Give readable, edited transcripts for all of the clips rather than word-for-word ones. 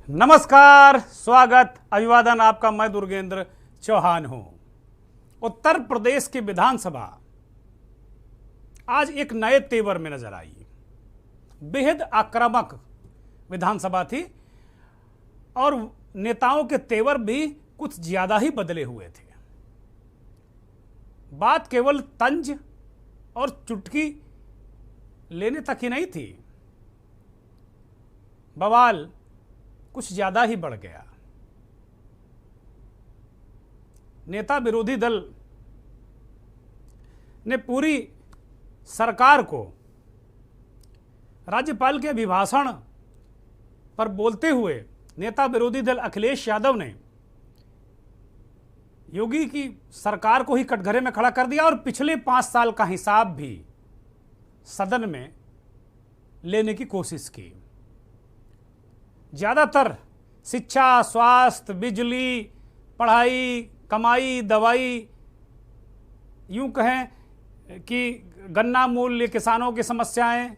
नमस्कार, स्वागत, अभिवादन आपका। मैं दुर्गेंद्र चौहान हूं। उत्तर प्रदेश की विधानसभा आज एक नए तेवर में नजर आई। बेहद आक्रामक विधानसभा थी और नेताओं के तेवर भी कुछ ज्यादा ही बदले हुए थे। बात केवल तंज और चुटकी लेने तक ही नहीं थी, बवाल कुछ ज्यादा ही बढ़ गया। नेता विरोधी दल ने पूरी सरकार को राज्यपाल के अभिभाषण पर बोलते हुए नेता विरोधी दल अखिलेश यादव ने योगी की सरकार को ही कटघरे में खड़ा कर दिया और पिछले 5 साल का हिसाब भी सदन में लेने की कोशिश की। ज़्यादातर शिक्षा, स्वास्थ्य, बिजली, पढ़ाई, कमाई, दवाई, यूं कहें कि गन्ना मूल्य, किसानों की समस्याएं,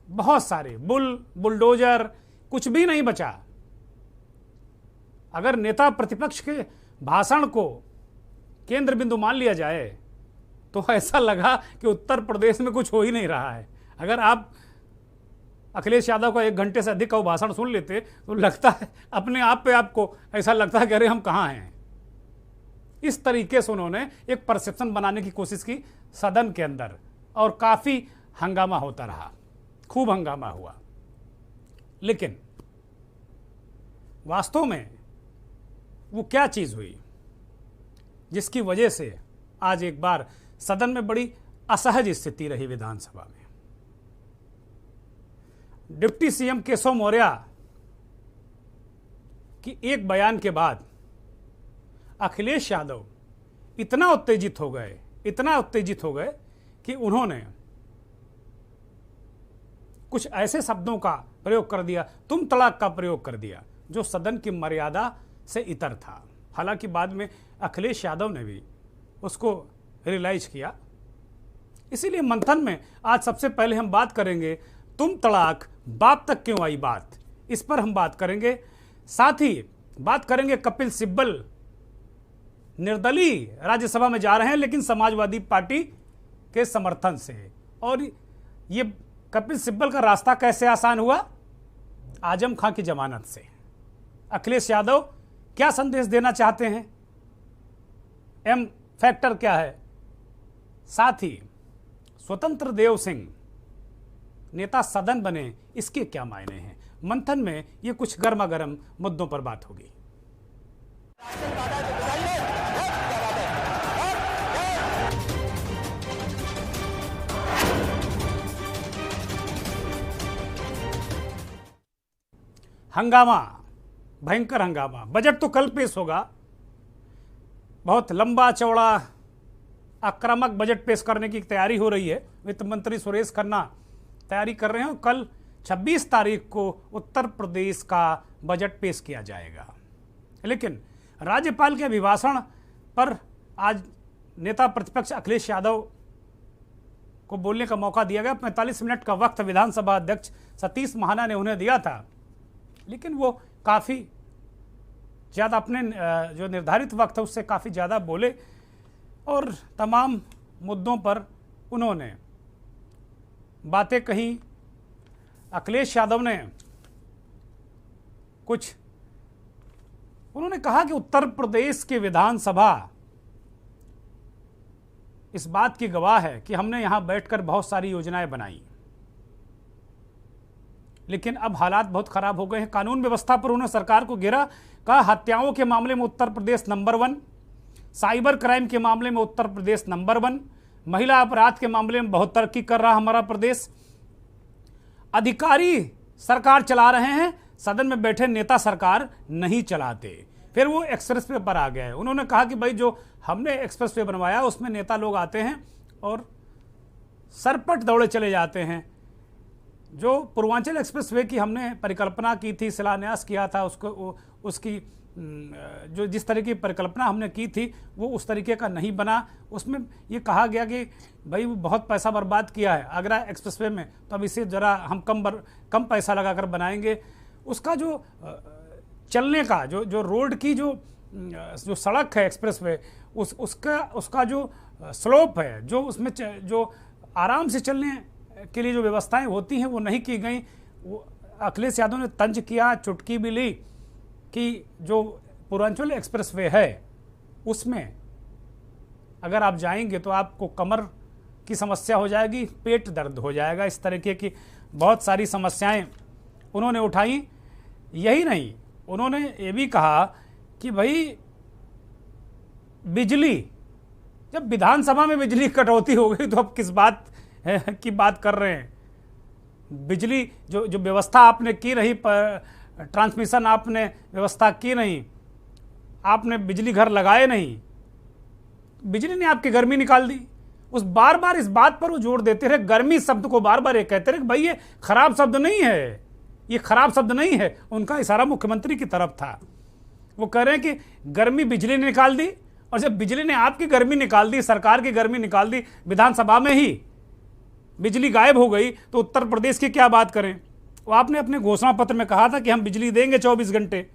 बहुत सारे बुलडोजर, कुछ भी नहीं बचा। अगर नेता प्रतिपक्ष के भाषण को केंद्र बिंदु मान लिया जाए तो ऐसा लगा कि उत्तर प्रदेश में कुछ हो ही नहीं रहा है। अगर आप अखिलेश यादव का 1 घंटे से अधिक का वो भाषण सुन लेते तो लगता है अपने आप पे आपको ऐसा लगता है कि अरे हम कहाँ हैं। इस तरीके से उन्होंने एक परसेप्शन बनाने की कोशिश की सदन के अंदर और काफ़ी हंगामा होता रहा, खूब हंगामा हुआ। लेकिन वास्तव में वो क्या चीज़ हुई जिसकी वजह से आज एक बार सदन में बड़ी असहज स्थिति रही विधानसभा में। डिप्टी सीएम केशव मौर्य की एक बयान के बाद अखिलेश यादव इतना उत्तेजित हो गए कि उन्होंने कुछ ऐसे शब्दों का प्रयोग कर दिया, तुम तड़ाक का प्रयोग कर दिया, जो सदन की मर्यादा से इतर था। हालांकि बाद में अखिलेश यादव ने भी उसको रियलाइज किया। इसीलिए मंथन में आज सबसे पहले हम बात करेंगे तुम तड़ाक बाप तक क्यों आई बात, इस पर हम बात करेंगे। साथ ही बात करेंगे कपिल सिब्बल निर्दलीय राज्यसभा में जा रहे हैं लेकिन समाजवादी पार्टी के समर्थन से, और ये कपिल सिब्बल का रास्ता कैसे आसान हुआ? आजम खां की जमानत से। अखिलेश यादव क्या संदेश देना चाहते हैं, एम फैक्टर क्या है? साथ ही स्वतंत्र देव सिंह नेता सदन बने, इसके क्या मायने हैं? मंथन में ये कुछ गर्मा गर्म मुद्दों पर बात होगी। हंगामा, भयंकर हंगामा। बजट तो कल पेश होगा। बहुत लंबा चौड़ा आक्रामक बजट पेश करने की तैयारी हो रही है। वित्त मंत्री सुरेश खन्ना तैयारी कर रहे हैं। कल 26 तारीख को उत्तर प्रदेश का बजट पेश किया जाएगा। लेकिन राज्यपाल के अभिभाषण पर आज नेता प्रतिपक्ष अखिलेश यादव को बोलने का मौका दिया गया। 45 मिनट का वक्त विधानसभा अध्यक्ष सतीश महाना ने उन्हें दिया था, लेकिन वो काफ़ी ज़्यादा अपने जो निर्धारित वक्त है उससे काफ़ी ज़्यादा बोले और तमाम मुद्दों पर उन्होंने बातें कही। अखिलेश यादव ने उन्होंने कहा कि उत्तर प्रदेश की विधानसभा इस बात की गवाह है कि हमने यहां बैठकर बहुत सारी योजनाएं बनाई, लेकिन अब हालात बहुत खराब हो गए हैं। कानून व्यवस्था पर उन्होंने सरकार को घेरा, कहा हत्याओं के मामले में Uttar Pradesh number 1, cyber crime के मामले में उत्तर प्रदेश नंबर 1, महिला अपराध के मामले में बहुत तरक्की कर रहा हमारा प्रदेश। अधिकारी सरकार चला रहे हैं, सदन में बैठे नेता सरकार नहीं चलाते। फिर वो एक्सप्रेस वे पर आ गए। उन्होंने कहा कि भाई जो हमने एक्सप्रेस वे बनवाया उसमें नेता लोग आते हैं और सरपट दौड़े चले जाते हैं। जो पूर्वांचल एक्सप्रेस वे की हमने परिकल्पना की थी, शिलान्यास किया था, उसकी जो जिस तरह की परिकल्पना हमने की थी वो उस तरीके का नहीं बना। उसमें ये कहा गया कि भाई बहुत पैसा बर्बाद किया है आगरा एक्सप्रेसवे में, तो अब इसे ज़रा हम कम पैसा लगाकर बनाएंगे। उसका जो चलने का जो रोड की जो सड़क है एक्सप्रेसवे, उसका जो स्लोप है, जो उसमें जो आराम से चलने के लिए जो व्यवस्थाएं होती हैं वो नहीं की गई। वो अखिलेश यादव ने तंज किया, चुटकी भी ली कि जो पूर्वांचल एक्सप्रेसवे है उसमें अगर आप जाएंगे तो आपको कमर की समस्या हो जाएगी, पेट दर्द हो जाएगा, इस तरीके की बहुत सारी समस्याएं उन्होंने उठाई। यही नहीं, उन्होंने ये भी कहा कि भाई बिजली, जब विधानसभा में बिजली कटौती हो गई तो अब किस बात की बात कर रहे हैं। बिजली जो व्यवस्था आपने की रही, ट्रांसमिशन आपने व्यवस्था की नहीं, आपने बिजली घर लगाए नहीं, बिजली ने आपकी गर्मी निकाल दी। उस बार बार इस बात पर वो जोर देते रहे, गर्मी शब्द को बार बार ये कहते रहे कि भाई ये खराब शब्द नहीं है, ये खराब शब्द नहीं है। उनका इशारा मुख्यमंत्री की तरफ था। वो कह रहे हैं कि गर्मी बिजली ने निकाल दी, और जब बिजली ने आपकी गर्मी निकाल दी, सरकार की गर्मी निकाल दी, विधानसभा में ही बिजली गायब हो गई, तो उत्तर प्रदेश की क्या बात करें। वो आपने अपने घोषणा पत्र में कहा था कि हम बिजली देंगे 24 घंटे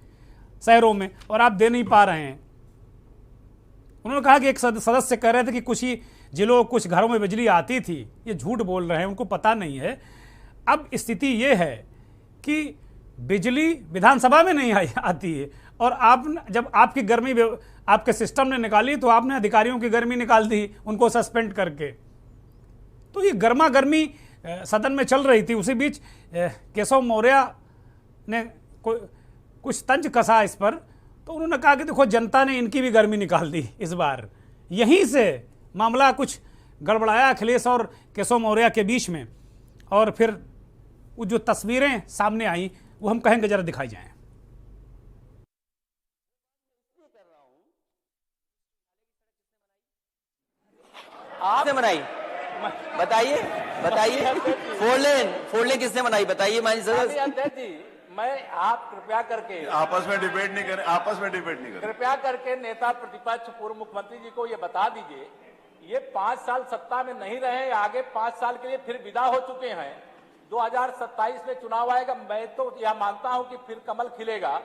शहरों में, और आप दे नहीं पा रहे हैं। उन्होंने कहा कि एक सदस्य कह रहे थे कि कुछ ही जिलों, कुछ घरों में बिजली आती थी। ये झूठ बोल रहे हैं, उनको पता नहीं है। अब स्थिति ये है कि बिजली विधानसभा में नहीं आती है, और आप जब आपकी गर्मी आपके सिस्टम ने निकाली तो आपने अधिकारियों की गर्मी निकाल दी, उनको सस्पेंड करके। तो ये गर्मा गर्मी सदन में चल रही थी। उसी बीच केशव मौर्य ने कुछ तंज कसा इस पर, तो उन्होंने कहा कि देखो जनता ने इनकी भी गर्मी निकाल दी इस बार। यहीं से मामला कुछ गड़बड़ाया अखिलेश और केशव मौर्य के बीच में, और फिर वो जो तस्वीरें सामने आई वो हम कहेंगे जरा दिखाई जाएं। आपने बनाई, बताइए बताइए। फोर लेन किसने बनाई बताइए। माननीय सदस्य जी, मैं आप कृपया करके आपस में डिबेट नहीं करें। कृपया करके नेता प्रतिपक्ष पूर्व मुख्यमंत्री जी को ये बता दीजिए, ये 5 साल सत्ता में नहीं रहे, आगे 5 साल के लिए फिर विदा हो चुके हैं। 2027 में चुनाव आएगा, मैं तो यह मानता हूं कि फिर कमल खिलेगा,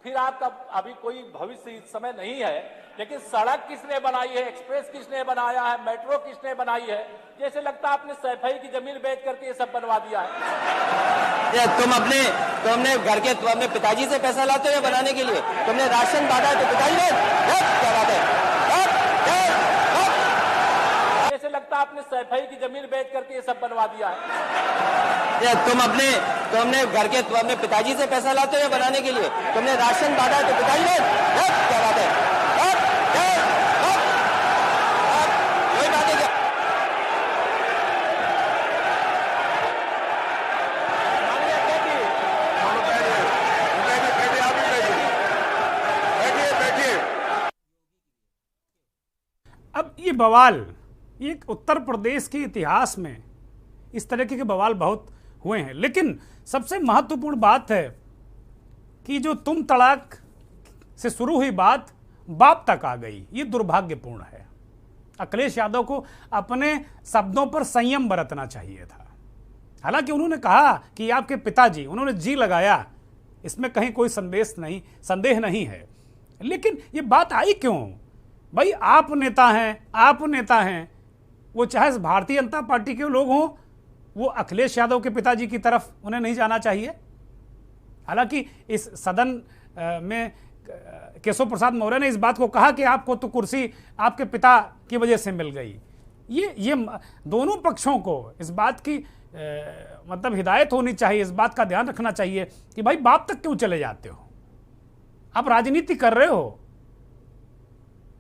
फिर आपका अभी कोई भविष्य इस समय नहीं है। लेकिन सड़क किसने बनाई है, एक्सप्रेस किसने बनाया है, मेट्रो किसने बनाई है? जैसे लगता है आपने सैफई की जमीन बेच करके ये सब बनवा दिया है। तुम अपने घर के, तुम अपने पिताजी से पैसा लाते हो बनाने के लिए? तुमने राशन बांटा है तो पिताजी ने, क्या बात है? जैसे लगता है आपने सैफई की जमीन बेच करके ये सब बनवा दिया है। तुम अपने घर के, तुम अपने पिताजी से पैसा लाते हो बनाने के लिए? तुमने राशन बांटा है तो पिताजी ने, क्या बात है? कोई बात है क्या? अब ये बवाल, ये उत्तर प्रदेश के इतिहास में इस तरह के बवाल बहुत हुए हैं, लेकिन सबसे महत्वपूर्ण बात है कि जो तुम तड़ाक से शुरू हुई बात बाप तक आ गई। ये दुर्भाग्यपूर्ण है। अखिलेश यादव को अपने शब्दों पर संयम बरतना चाहिए था। हालांकि उन्होंने कहा कि आपके पिताजी, उन्होंने जी लगाया, इसमें कहीं कोई संदेह नहीं है, लेकिन ये बात आई क्यों? भाई आप नेता हैं, वो चाहे भारतीय जनता पार्टी के लोग हों, वो अखिलेश यादव के पिताजी की तरफ उन्हें नहीं जाना चाहिए। हालांकि इस सदन में केशव प्रसाद मौर्य ने इस बात को कहा कि आपको तो कुर्सी आपके पिता की वजह से मिल गई। ये दोनों पक्षों को इस बात की मतलब हिदायत होनी चाहिए, इस बात का ध्यान रखना चाहिए कि भाई बाप तक क्यों चले जाते हो? आप राजनीति कर रहे हो।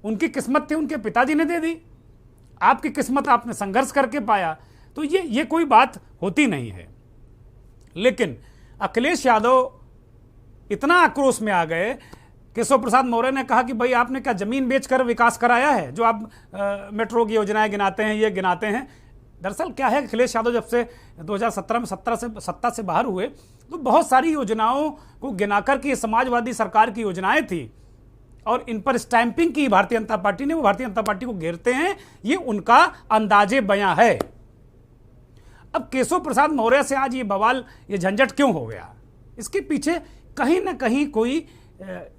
उनकी किस्मत थी, उनके पिताजी ने दे दी, आपकी किस्मत आपने संघर्ष करके पाया, तो ये कोई बात होती नहीं है। लेकिन अखिलेश यादव इतना आक्रोश में आ गए, केशव प्रसाद मौर्य ने कहा कि भाई आपने क्या जमीन बेचकर विकास कराया है? जो आप मेट्रो की योजनाएं गिनाते हैं, ये गिनाते हैं। दरअसल क्या है, अखिलेश यादव जब से 2017 में सत्ता से बाहर हुए तो बहुत सारी योजनाओं को गिनाकर के समाजवादी सरकार की योजनाएं थी और इन पर स्टैंपिंग की भारतीय जनता पार्टी ने। वो भारतीय जनता पार्टी को घेरते हैं, ये उनका अंदाजे बयां है। अब केशव प्रसाद मौर्य से आज ये बवाल, ये झंझट क्यों हो गया? इसके पीछे कहीं ना कहीं कोई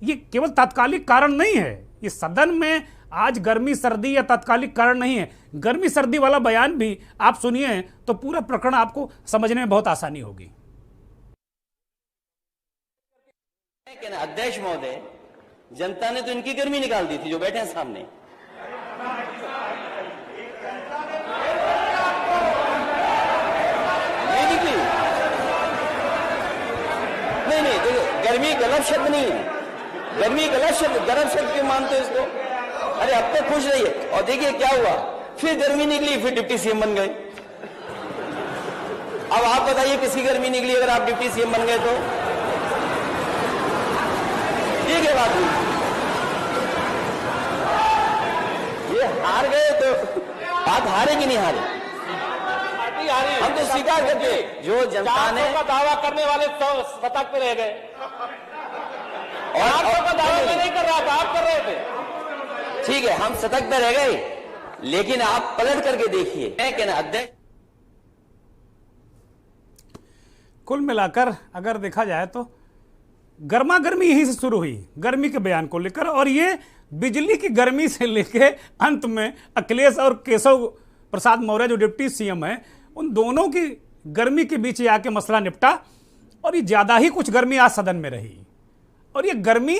ये केवल तात्कालिक कारण नहीं है। ये सदन में आज गर्मी सर्दी या तात्कालिक कारण नहीं है। गर्मी सर्दी वाला बयान भी आप सुनिए तो पूरा प्रकरण आपको समझने में बहुत आसानी होगी। अध्यक्ष महोदय, जनता ने तो इनकी गर्मी निकाल दी थी जो बैठे हैं सामने। नहीं, देखो, गर्मी गलत शब्द नहीं है। गर्मी गलत शब्द, गलत शब्द क्यों मानते हो इसको? अरे अब तक खुश रहिए। और देखिए क्या हुआ, फिर गर्मी निकली, फिर डिप्टी सीएम बन गए। अब आप बताइए किसकी गर्मी निकली अगर आप डिप्टी सीएम बन गए तो? ये क्या बात हुई? ये हार गए तो बात हारे कि नहीं हारे? हम तो स्वीकार करते हैं जो जनता ने का दावा करने वाले सतर्क पे रह गए। और का दावा मैं नहीं कर रहा था, आप कर रहे थे। ठीक है, हम सतर्क पे रह गए, लेकिन आप पलट करके देखिए। मैं कहना अध्यक्ष, कुल मिलाकर अगर देखा जाए तो गर्मा गर्मी यहीं से शुरू हुई, गर्मी के बयान को लेकर। और ये बिजली की गर्मी से लेके अंत में अखिलेश और केशव प्रसाद मौर्य जो डिप्टी सीएम है, उन दोनों की गर्मी के बीच आके मसला निपटा। और ये ज्यादा ही कुछ गर्मी आज सदन में रही। और ये गर्मी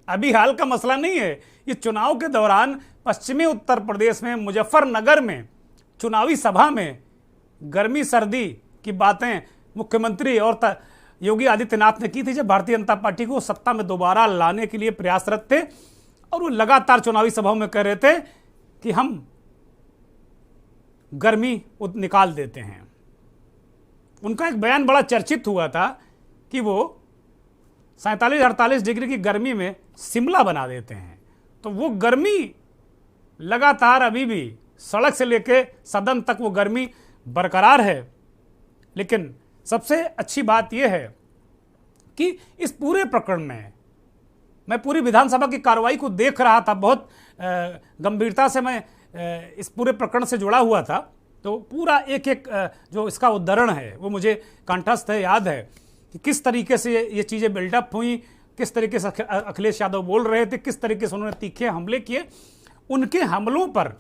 अभी हाल का मसला नहीं है, ये चुनाव के दौरान पश्चिमी उत्तर प्रदेश में मुजफ्फरनगर में चुनावी सभा में गर्मी सर्दी की बातें मुख्यमंत्री और योगी आदित्यनाथ ने की थी, जब भारतीय जनता पार्टी को सत्ता में दोबारा लाने के लिए प्रयासरत थे। और वो लगातार चुनावी सभाओं में कह रहे थे कि हम गर्मी निकाल देते हैं। उनका एक बयान बड़ा चर्चित हुआ था कि वो 47-48 डिग्री की गर्मी में शिमला बना देते हैं। तो वो गर्मी लगातार अभी भी सड़क से लेके सदन तक वो गर्मी बरकरार है। लेकिन सबसे अच्छी बात यह है कि इस पूरे प्रकरण में मैं पूरी विधानसभा की कार्रवाई को देख रहा था, बहुत गंभीरता से मैं इस पूरे प्रकरण से जुड़ा हुआ था। तो पूरा एक एक जो इसका उद्धरण है वो मुझे कंठस्थ है, याद है कि किस तरीके से ये चीज़ें बिल्डअप हुई, किस तरीके से अखिलेश यादव बोल रहे थे, किस तरीके से उन्होंने तीखे हमले किए। उनके हमलों पर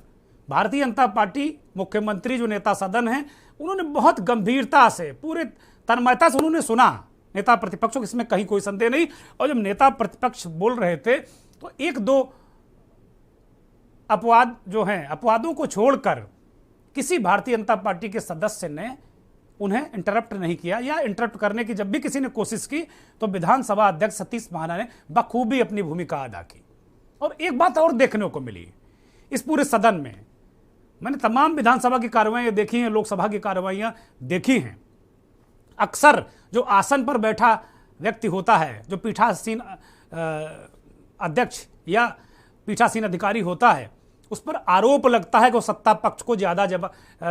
भारतीय जनता पार्टी, मुख्यमंत्री जो नेता सदन हैं, उन्होंने बहुत गंभीरता से, पूरे तन्मयता से उन्होंने सुना नेता प्रतिपक्षों, इसमें कहीं कोई संदेह नहीं। और जब नेता प्रतिपक्ष बोल रहे थे तो एक दो अपवाद जो हैं, अपवादों को छोड़कर किसी भारतीय जनता पार्टी के सदस्य ने उन्हें इंटरप्ट नहीं किया, या इंटरप्ट करने की जब भी किसी ने कोशिश की तो विधानसभा अध्यक्ष सतीश महाना ने बखूबी अपनी भूमिका अदा की। और एक बात और देखने को मिली इस पूरे सदन में, मैंने तमाम विधानसभा की कार्रवाइयां देखी हैं, लोकसभा की कार्रवाइयां देखी हैं। अक्सर जो आसन पर बैठा व्यक्ति होता है, जो पीठासीन अध्यक्ष या पीठासीन अधिकारी होता है, उस पर आरोप लगता है कि वो सत्ता पक्ष को ज्यादा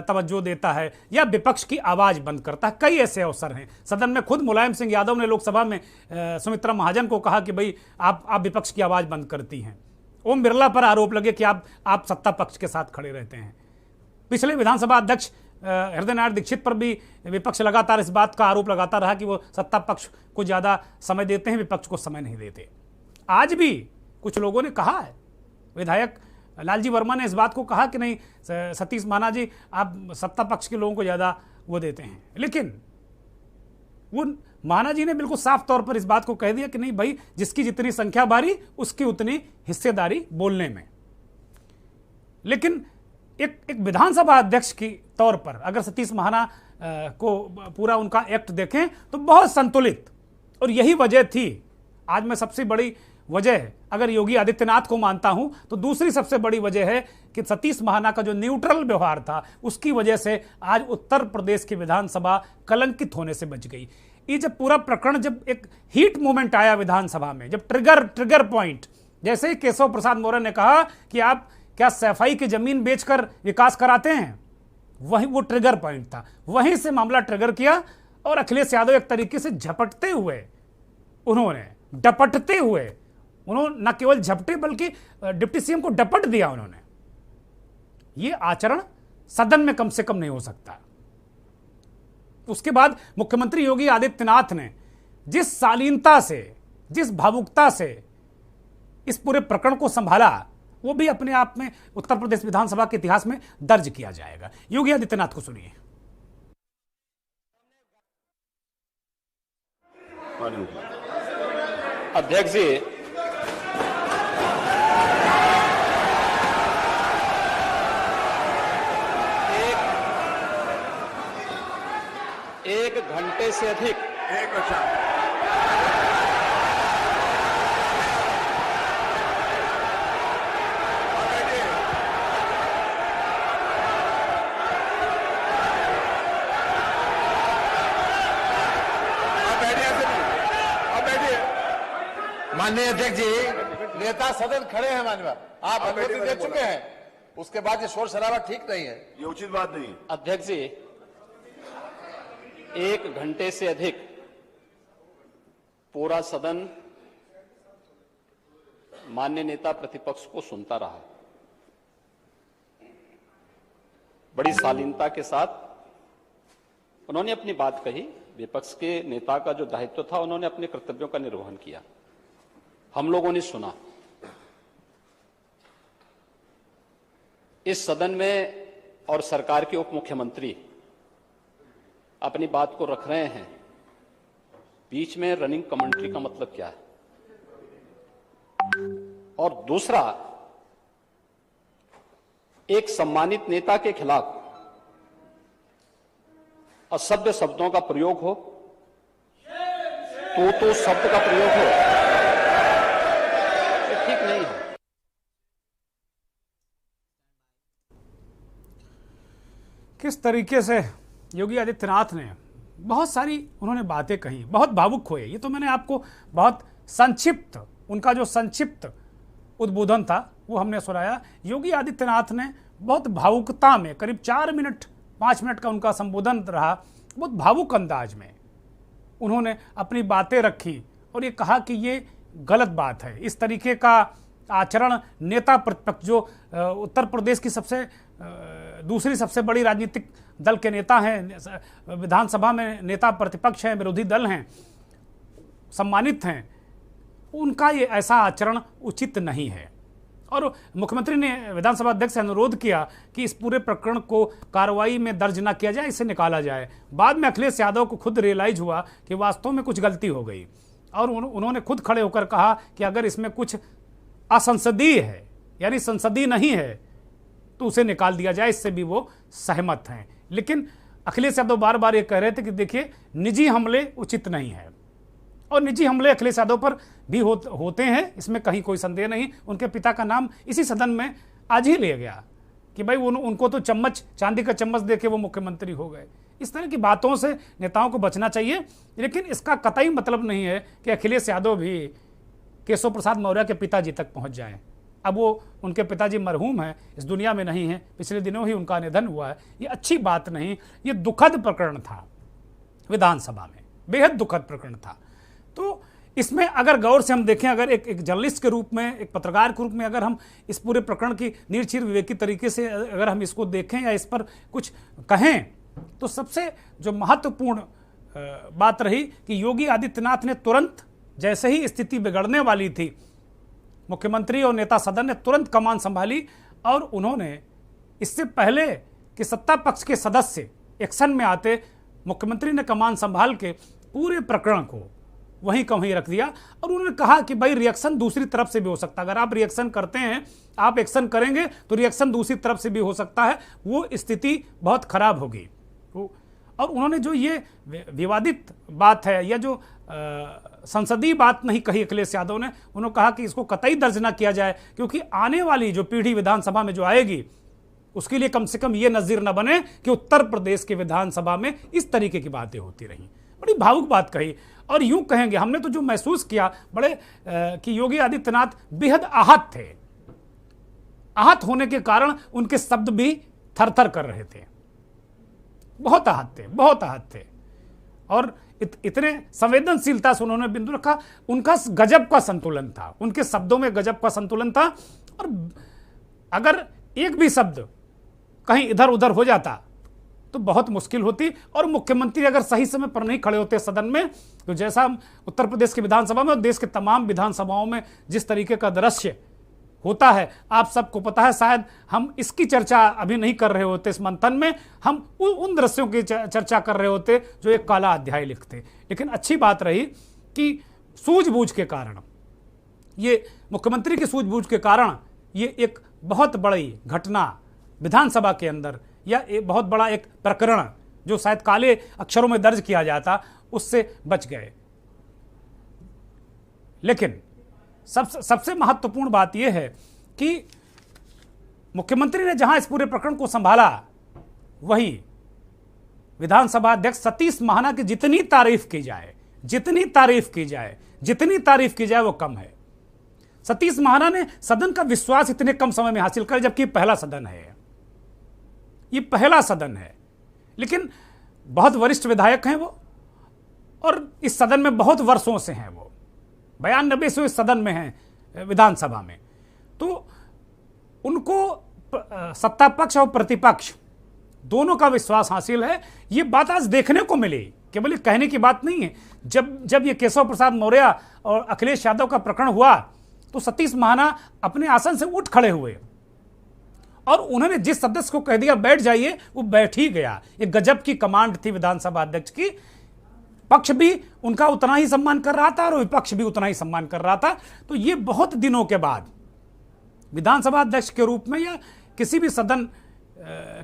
तवज्जो देता है या विपक्ष की आवाज बंद करता है। कई ऐसे अवसर हैं सदन में। खुद मुलायम सिंह यादव ने लोकसभा में सुमित्रा महाजन को कहा कि भाई आप विपक्ष की आवाज बंद करती हैं। ओम बिरला पर आरोप लगे कि आप सत्ता पक्ष के साथ खड़े रहते हैं। पिछले विधानसभा अध्यक्ष हृदय नारायण दीक्षित पर भी विपक्ष लगातार इस बात का आरोप लगाता रहा कि वो सत्ता पक्ष को ज्यादा समय देते हैं, विपक्ष को समय नहीं देते। आज भी कुछ लोगों ने कहा है, विधायक लालजी वर्मा ने इस बात को कहा कि नहीं सतीश महाना जी, आप सत्ता पक्ष के लोगों को ज्यादा वो देते हैं। लेकिन वो महाना जी ने बिल्कुल साफ तौर पर इस बात को कह दिया कि नहीं भाई, जिसकी जितनी संख्या बारी उसकी उतनी हिस्सेदारी बोलने में। लेकिन एक विधानसभा अध्यक्ष की तौर पर अगर सतीश महाना को पूरा उनका एक्ट देखें तो बहुत संतुलित, और यही वजह थी। आज मैं सबसे बड़ी वजह अगर योगी आदित्यनाथ को मानता हूं तो दूसरी सबसे बड़ी वजह है कि सतीश महाना का जो न्यूट्रल व्यवहार था उसकी वजह से आज उत्तर प्रदेश की विधानसभा कलंकित होने से बच गई। ये जब पूरा प्रकरण, जब एक हीट मोमेंट आया विधानसभा में, जब ट्रिगर पॉइंट, जैसे ही केशव प्रसाद मौर्य ने कहा कि आप क्या सफाई की जमीन बेचकर विकास कराते हैं, वही वो ट्रिगर पॉइंट था। वहीं से मामला ट्रिगर किया और अखिलेश यादव एक तरीके से झपटते हुए, उन्होंने डपटते हुए, उन्होंने न केवल झपटे बल्कि डिप्टी सीएम को डपट दिया उन्होंने। ये आचरण सदन में कम से कम नहीं हो सकता। उसके बाद मुख्यमंत्री योगी आदित्यनाथ ने जिस शालीनता से, जिस भावुकता से इस पूरे प्रकरण को संभाला, वो भी अपने आप में उत्तर प्रदेश विधानसभा के इतिहास में दर्ज किया जाएगा। योगी आदित्यनाथ को सुनिए। अध्यक्ष जी, एक घंटे से अधिक एक अच्छा माननीय अध्यक्ष जी, नेता सदन खड़े हैं माननीय, आप अनुमति दे चुके हैं, उसके बाद ये शोर शराबा ठीक नहीं है। ये उचित बात नहीं है। अध्यक्ष जी, एक घंटे से अधिक पूरा सदन माननीय नेता प्रतिपक्ष को सुनता रहा। बड़ी शालीनता के साथ उन्होंने अपनी बात कही। विपक्ष के नेता का जो दायित्व था, उन्होंने अपने कर्तव्यों का निर्वहन किया। हम लोगों ने सुना। इस सदन में और सरकार के उप मुख्यमंत्री अपनी बात को रख रहे हैं, बीच में रनिंग कमेंट्री का मतलब क्या है? और दूसरा, एक सम्मानित नेता के खिलाफ असभ्य शब्दों का प्रयोग हो, तो शब्द का प्रयोग हो, ये ठीक नहीं है। किस तरीके से योगी आदित्यनाथ ने बहुत सारी उन्होंने बातें कही, बहुत भावुक हुए। ये तो मैंने आपको बहुत संक्षिप्त, उनका जो संक्षिप्त उद्बोधन था वो हमने सुनाया। योगी आदित्यनाथ ने बहुत भावुकता में, करीब 4 मिनट 5 मिनट का उनका संबोधन रहा, बहुत भावुक अंदाज में उन्होंने अपनी बातें रखी और ये कहा कि ये गलत बात है। इस तरीके का आचरण नेता प्रतिपक्ष, जो उत्तर प्रदेश की दूसरी सबसे बड़ी राजनीतिक दल के नेता हैं, विधानसभा में नेता प्रतिपक्ष हैं, विरोधी दल हैं, सम्मानित हैं, उनका ये ऐसा आचरण उचित नहीं है। और मुख्यमंत्री ने विधानसभा अध्यक्ष से अनुरोध किया कि इस पूरे प्रकरण को कार्रवाई में दर्ज न किया जाए, इसे निकाला जाए। बाद में अखिलेश यादव को खुद रियलाइज हुआ कि वास्तव में कुछ गलती हो गई और उन्होंने खुद खड़े होकर कहा कि अगर इसमें कुछ असंसदीय है, यानी संसदीय नहीं है, तो उसे निकाल दिया जाए। इससे भी वो सहमत हैं। लेकिन अखिलेश यादव बार बार ये कह रहे थे कि देखिए, निजी हमले उचित नहीं है, और निजी हमले अखिलेश यादव पर भी होते हैं, इसमें कहीं कोई संदेह नहीं। उनके पिता का नाम इसी सदन में आज ही लिया गया कि भाई उनको तो चम्मच, चांदी का चम्मच देके वो मुख्यमंत्री हो गए। इस तरह की बातों से नेताओं को बचना चाहिए। लेकिन इसका कतई मतलब नहीं है कि अखिलेश यादव भी केशव प्रसाद मौर्य के पिताजी तक पहुंच जाएं। अब वो, उनके पिताजी मरहूम हैं, इस दुनिया में नहीं है, पिछले दिनों ही उनका निधन हुआ है। ये अच्छी बात नहीं, ये दुखद प्रकरण था विधानसभा में, बेहद दुखद प्रकरण था। तो इसमें अगर गौर से हम देखें, अगर एक जर्नलिस्ट के रूप में, एक पत्रकार के रूप में अगर हम इस पूरे प्रकरण की निर्चीर विवेकी तरीके से अगर हम इसको देखें या इस पर कुछ कहें, तो सबसे जो महत्वपूर्ण बात रही कि योगी आदित्यनाथ ने तुरंत, जैसे ही स्थिति बिगड़ने वाली थी, मुख्यमंत्री और नेता सदन ने तुरंत कमान संभाली और उन्होंने, इससे पहले कि सत्ता पक्ष के सदस्य एक्शन में आते, मुख्यमंत्री ने कमान संभाल के पूरे प्रकरण को वहीं का वहीं रख दिया। और उन्होंने कहा कि भाई, रिएक्शन दूसरी तरफ से भी हो सकता है। अगर आप रिएक्शन करते हैं, आप एक्शन करेंगे तो रिएक्शन दूसरी तरफ से भी हो सकता है, वो स्थिति बहुत खराब होगी। और उन्होंने जो ये विवादित बात है, या जो संसदीय बात नहीं कही अखिलेश यादव ने, उन्होंने कहा कि इसको कतई दर्ज ना किया जाए, क्योंकि आने वाली जो पीढ़ी विधानसभा में जो आएगी, उसके लिए कम से कम ये नजीर न बने कि उत्तर प्रदेश के विधानसभा में इस तरीके की बातें होती रहीं। बड़ी भावुक बात कही। और यूं कहेंगे, हमने तो जो महसूस किया बड़े कि योगी आदित्यनाथ बेहद आहत थे। आहत होने के कारण उनके शब्द भी थरथर कर रहे थे, बहुत आहत थे, बहुत आहत थे। और इतने संवेदनशीलता से उन्होंने बिंदु रखा। उनका गजब का संतुलन था, उनके शब्दों में गजब का संतुलन था। और अगर एक भी शब्द कहीं इधर उधर हो जाता तो बहुत मुश्किल होती। और मुख्यमंत्री अगर सही समय पर नहीं खड़े होते सदन में, तो जैसा उत्तर प्रदेश की विधानसभा में और देश के तमाम विधानसभाओं में जिस तरीके का दृश्य होता है, आप सबको पता है। शायद हम इसकी चर्चा अभी नहीं कर रहे होते इस मंथन में, हम उन दृश्यों की चर्चा कर रहे होते जो एक काला अध्याय लिखते। लेकिन अच्छी बात रही कि सूझबूझ के कारण, ये मुख्यमंत्री की सूझबूझ के कारण ये एक बहुत बड़ी घटना विधानसभा के अंदर, या एक बहुत बड़ा एक प्रकरण जो शायद काले अक्षरों में दर्ज किया जाता, उससे बच गए। लेकिन सबसे महत्वपूर्ण बात यह है कि मुख्यमंत्री ने जहां इस पूरे प्रकरण को संभाला, वहीं विधानसभा अध्यक्ष सतीश महाना की जितनी तारीफ की जाए वो कम है। सतीश महाना ने सदन का विश्वास इतने कम समय में हासिल कर, जबकि पहला सदन है, ये पहला सदन है। लेकिन बहुत वरिष्ठ विधायक हैं वो, और इस सदन में बहुत वर्षों से हैं वो, 92 से इस सदन में हैं विधानसभा में। तो उनको सत्ता पक्ष और प्रतिपक्ष दोनों का विश्वास हासिल है। ये बात आज देखने को मिली, केवल ये कहने की बात नहीं है। जब ये केशव प्रसाद मौर्य और अखिलेश यादव का प्रकरण हुआ, तो सतीश महाना अपने आसन से उठ खड़े हुए और उन्होंने जिस सदस्य को कह दिया बैठ जाइए, वो बैठ ही गया। एक गजब की कमांड थी विधानसभा अध्यक्ष की। पक्ष भी उनका उतना ही सम्मान कर रहा था और विपक्ष भी उतना ही सम्मान कर रहा था। तो ये बहुत दिनों के बाद विधानसभा अध्यक्ष के रूप में या किसी भी सदन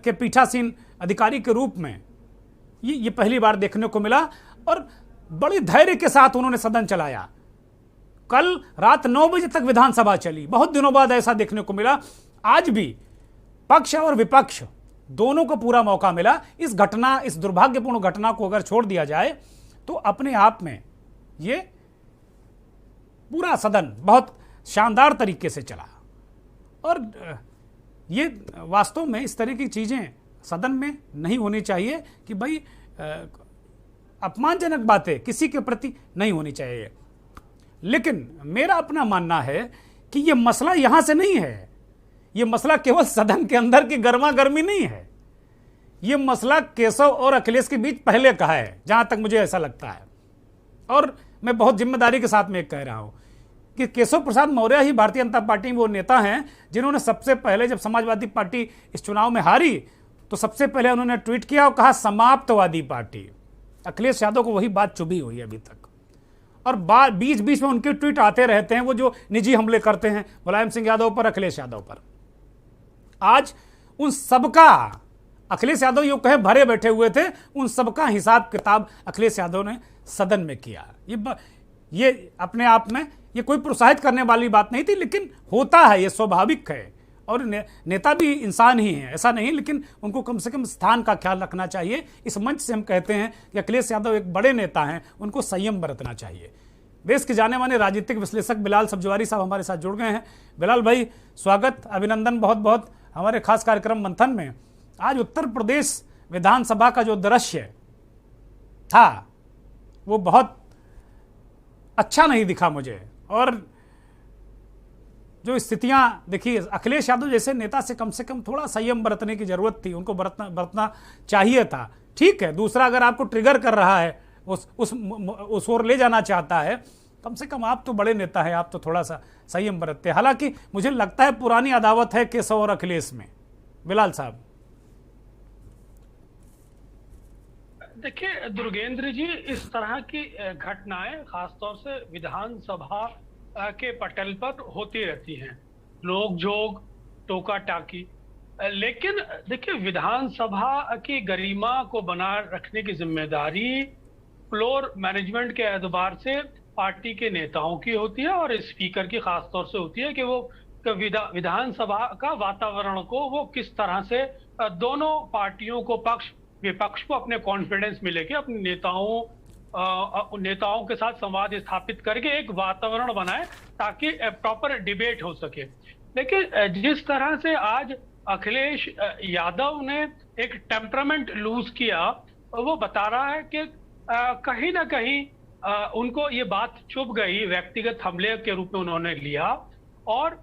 के पीठासीन अधिकारी के रूप में ये पहली बार देखने को मिला, और बड़ी धैर्य के साथ उन्होंने सदन चलाया। कल रात 9 बजे तक विधानसभा चली, बहुत दिनों बाद ऐसा देखने को मिला। आज भी पक्ष और विपक्ष दोनों को पूरा मौका मिला। इस दुर्भाग्यपूर्ण घटना को अगर छोड़ दिया जाए तो अपने आप में ये पूरा सदन बहुत शानदार तरीके से चला। और ये वास्तव में इस तरह की चीजें सदन में नहीं होनी चाहिए कि भाई अपमानजनक बातें किसी के प्रति नहीं होनी चाहिए। लेकिन मेरा अपना मानना है कि ये मसला यहां से नहीं है। ये मसला केवल सदन के अंदर की गर्मा गर्मी नहीं है। ये मसला केशव और अखिलेश के बीच पहले का है, जहां तक मुझे ऐसा लगता है। और मैं बहुत जिम्मेदारी के साथ में कह रहा हूं कि केशव प्रसाद मौर्य ही भारतीय जनता पार्टी में वो नेता हैं जिन्होंने सबसे पहले, जब समाजवादी पार्टी इस चुनाव में हारी, तो सबसे पहले उन्होंने ट्वीट किया और कहा समाप्तवादी पार्टी। अखिलेश यादव को वही बात चुभी हुई है अभी तक, और बीच बीच में उनके ट्वीट आते रहते हैं, वो जो निजी हमले करते हैं मुलायम सिंह यादव पर, अखिलेश यादव पर। आज उन सबका, अखिलेश यादव यूं कहे भरे बैठे हुए थे, उन सबका हिसाब किताब अखिलेश यादव ने सदन में किया। ये अपने आप में ये कोई प्रोत्साहित करने वाली बात नहीं थी, लेकिन होता है, ये स्वाभाविक है। और नेता भी इंसान ही हैं, ऐसा नहीं, लेकिन उनको कम से कम स्थान का ख्याल रखना चाहिए। इस मंच से हम कहते हैं कि अखिलेश यादव एक बड़े नेता हैं, उनको संयम बरतना चाहिए। देश के जाने माने राजनीतिक विश्लेषक बिलाल सब्जवारी साहब हमारे साथ जुड़ गए हैं। बिलाल भाई, स्वागत, अभिनंदन बहुत बहुत हमारे खास कार्यक्रम मंथन में। आज उत्तर प्रदेश विधानसभा का जो दृश्य था वो बहुत अच्छा नहीं दिखा मुझे, और जो स्थितियां देखी, अखिलेश यादव जैसे नेता से कम थोड़ा संयम बरतने की जरूरत थी, उनको बरतना चाहिए था। ठीक है, दूसरा अगर आपको ट्रिगर कर रहा है, उस ओर ले जाना चाहता है, कम से कम आप तो बड़े नेता हैं, आप तो थोड़ा सा संयम बरतते। हालांकि मुझे लगता है पुरानी अदावत है केशव और अखिलेश में। बिलाल साहब, देखिए दुर्गेंद्र जी, इस तरह की घटनाएं खासतौर से विधानसभा के पटल पर होती रहती हैं, नोक झोंक, टोका टाकी। लेकिन देखिए, विधानसभा की गरिमा को बनाए रखने की जिम्मेदारी फ्लोर मैनेजमेंट के एतबार से पार्टी के नेताओं की होती है और स्पीकर की खासतौर से होती है कि वो विधानसभा का वातावरण को वो किस तरह से दोनों पार्टियों को, पक्ष विपक्ष को अपने कॉन्फिडेंस मिले कि अपने नेताओं के साथ संवाद स्थापित करके एक वातावरण बनाए ताकि प्रॉपर डिबेट हो सके। लेकिन जिस तरह से आज अखिलेश यादव ने एक टेम्परामेंट लूज किया, वो बता रहा है कि कहीं ना कहीं उनको ये बात चुभ गई, व्यक्तिगत हमले के रूप में उन्होंने लिया, और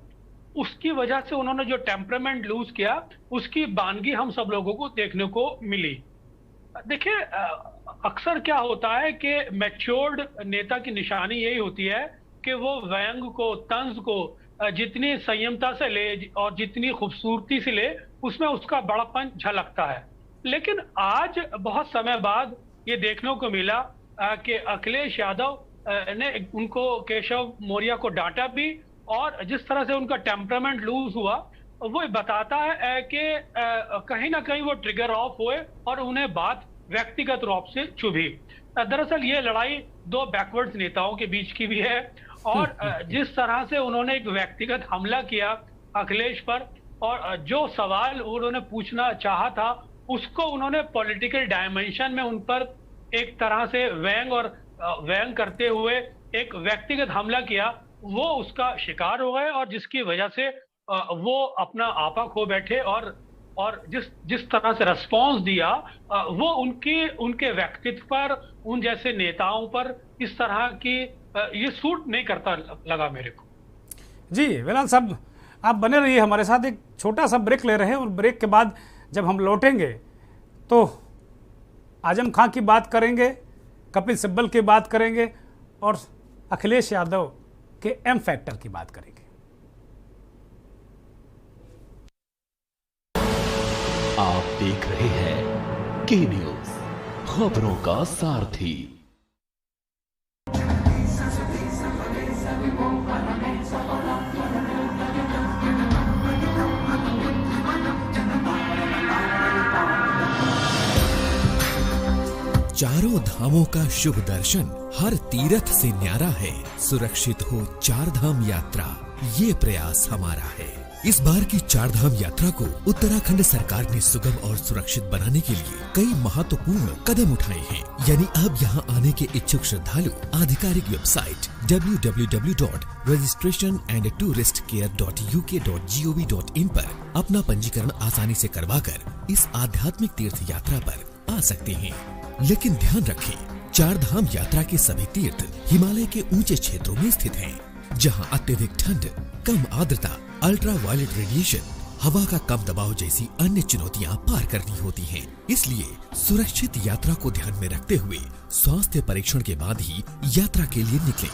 उसकी वजह से उन्होंने जो टेम्परामेंट लूज किया उसकी बानगी हम सब लोगों को देखने को मिली। देखिए, अक्सर क्या होता है कि मैच्योर्ड नेता की निशानी यही होती है कि वो व्यंग को, तंज को जितनी संयमता से ले और जितनी खूबसूरती से ले, उसमें उसका बड़ापन झलकता है। लेकिन आज बहुत समय बाद ये देखने को मिला कि अखिलेश यादव ने उनको, केशव मौर्य को डांटा भी, और जिस तरह से उनका टेम्परामेंट लूज हुआ वो बताता है कि कहीं ना कहीं वो ट्रिगर ऑफ हुए और उन्हें बात व्यक्तिगत रूप से चुभी। दरअसल ये लड़ाई दो बैकवर्ड्स नेताओं के बीच की भी है, और जिस तरह से उन्होंने एक व्यक्तिगत हमला किया अखिलेश पर, और जो सवाल उन्होंने पूछना चाहा था उसको उन्होंने पॉलिटिकल डायमेंशन में उन पर एक तरह से व्यंग करते हुए एक व्यक्तिगत हमला किया, वो उसका शिकार हो गए, और जिसकी वजह से वो अपना आपा खो बैठे, और जिस तरह से रिस्पॉन्स दिया वो उनके व्यक्तित्व पर, उन जैसे नेताओं पर इस तरह की ये सूट नहीं करता लगा मेरे को। जी वेलाल साहब, आप बने रहिए हमारे साथ। एक छोटा सा ब्रेक ले रहे हैं और ब्रेक के बाद जब हम लौटेंगे तो आजम खां की बात करेंगे, कपिल सिब्बल की बात करेंगे और अखिलेश यादव के एम फैक्टर की बात करेंगे। आप देख रहे हैं के न्यूज, खबरों का सारथी। चारों धामों का शुभ दर्शन हर तीर्थ से न्यारा है। सुरक्षित हो चार धाम यात्रा, ये प्रयास हमारा है। इस बार की चार धाम यात्रा को उत्तराखंड सरकार ने सुगम और सुरक्षित बनाने के लिए कई महत्वपूर्ण कदम उठाए हैं। यानी अब यहाँ आने के इच्छुक श्रद्धालु आधिकारिक वेबसाइट www.registrationandtouristcare.uk.gov.in पर अपना पंजीकरण आसानी से करवाकर इस आध्यात्मिक तीर्थ यात्रा पर आ सकते हैं। लेकिन ध्यान रखें, चार धाम यात्रा के सभी तीर्थ हिमालय के ऊंचे क्षेत्रों में स्थित हैं, जहां अत्यधिक ठंड, कम आर्द्रता, अल्ट्रा वायलेट रेडिएशन, हवा का कम दबाव जैसी अन्य चुनौतियां पार करनी होती हैं। इसलिए सुरक्षित यात्रा को ध्यान में रखते हुए स्वास्थ्य परीक्षण के बाद ही यात्रा के लिए निकलें।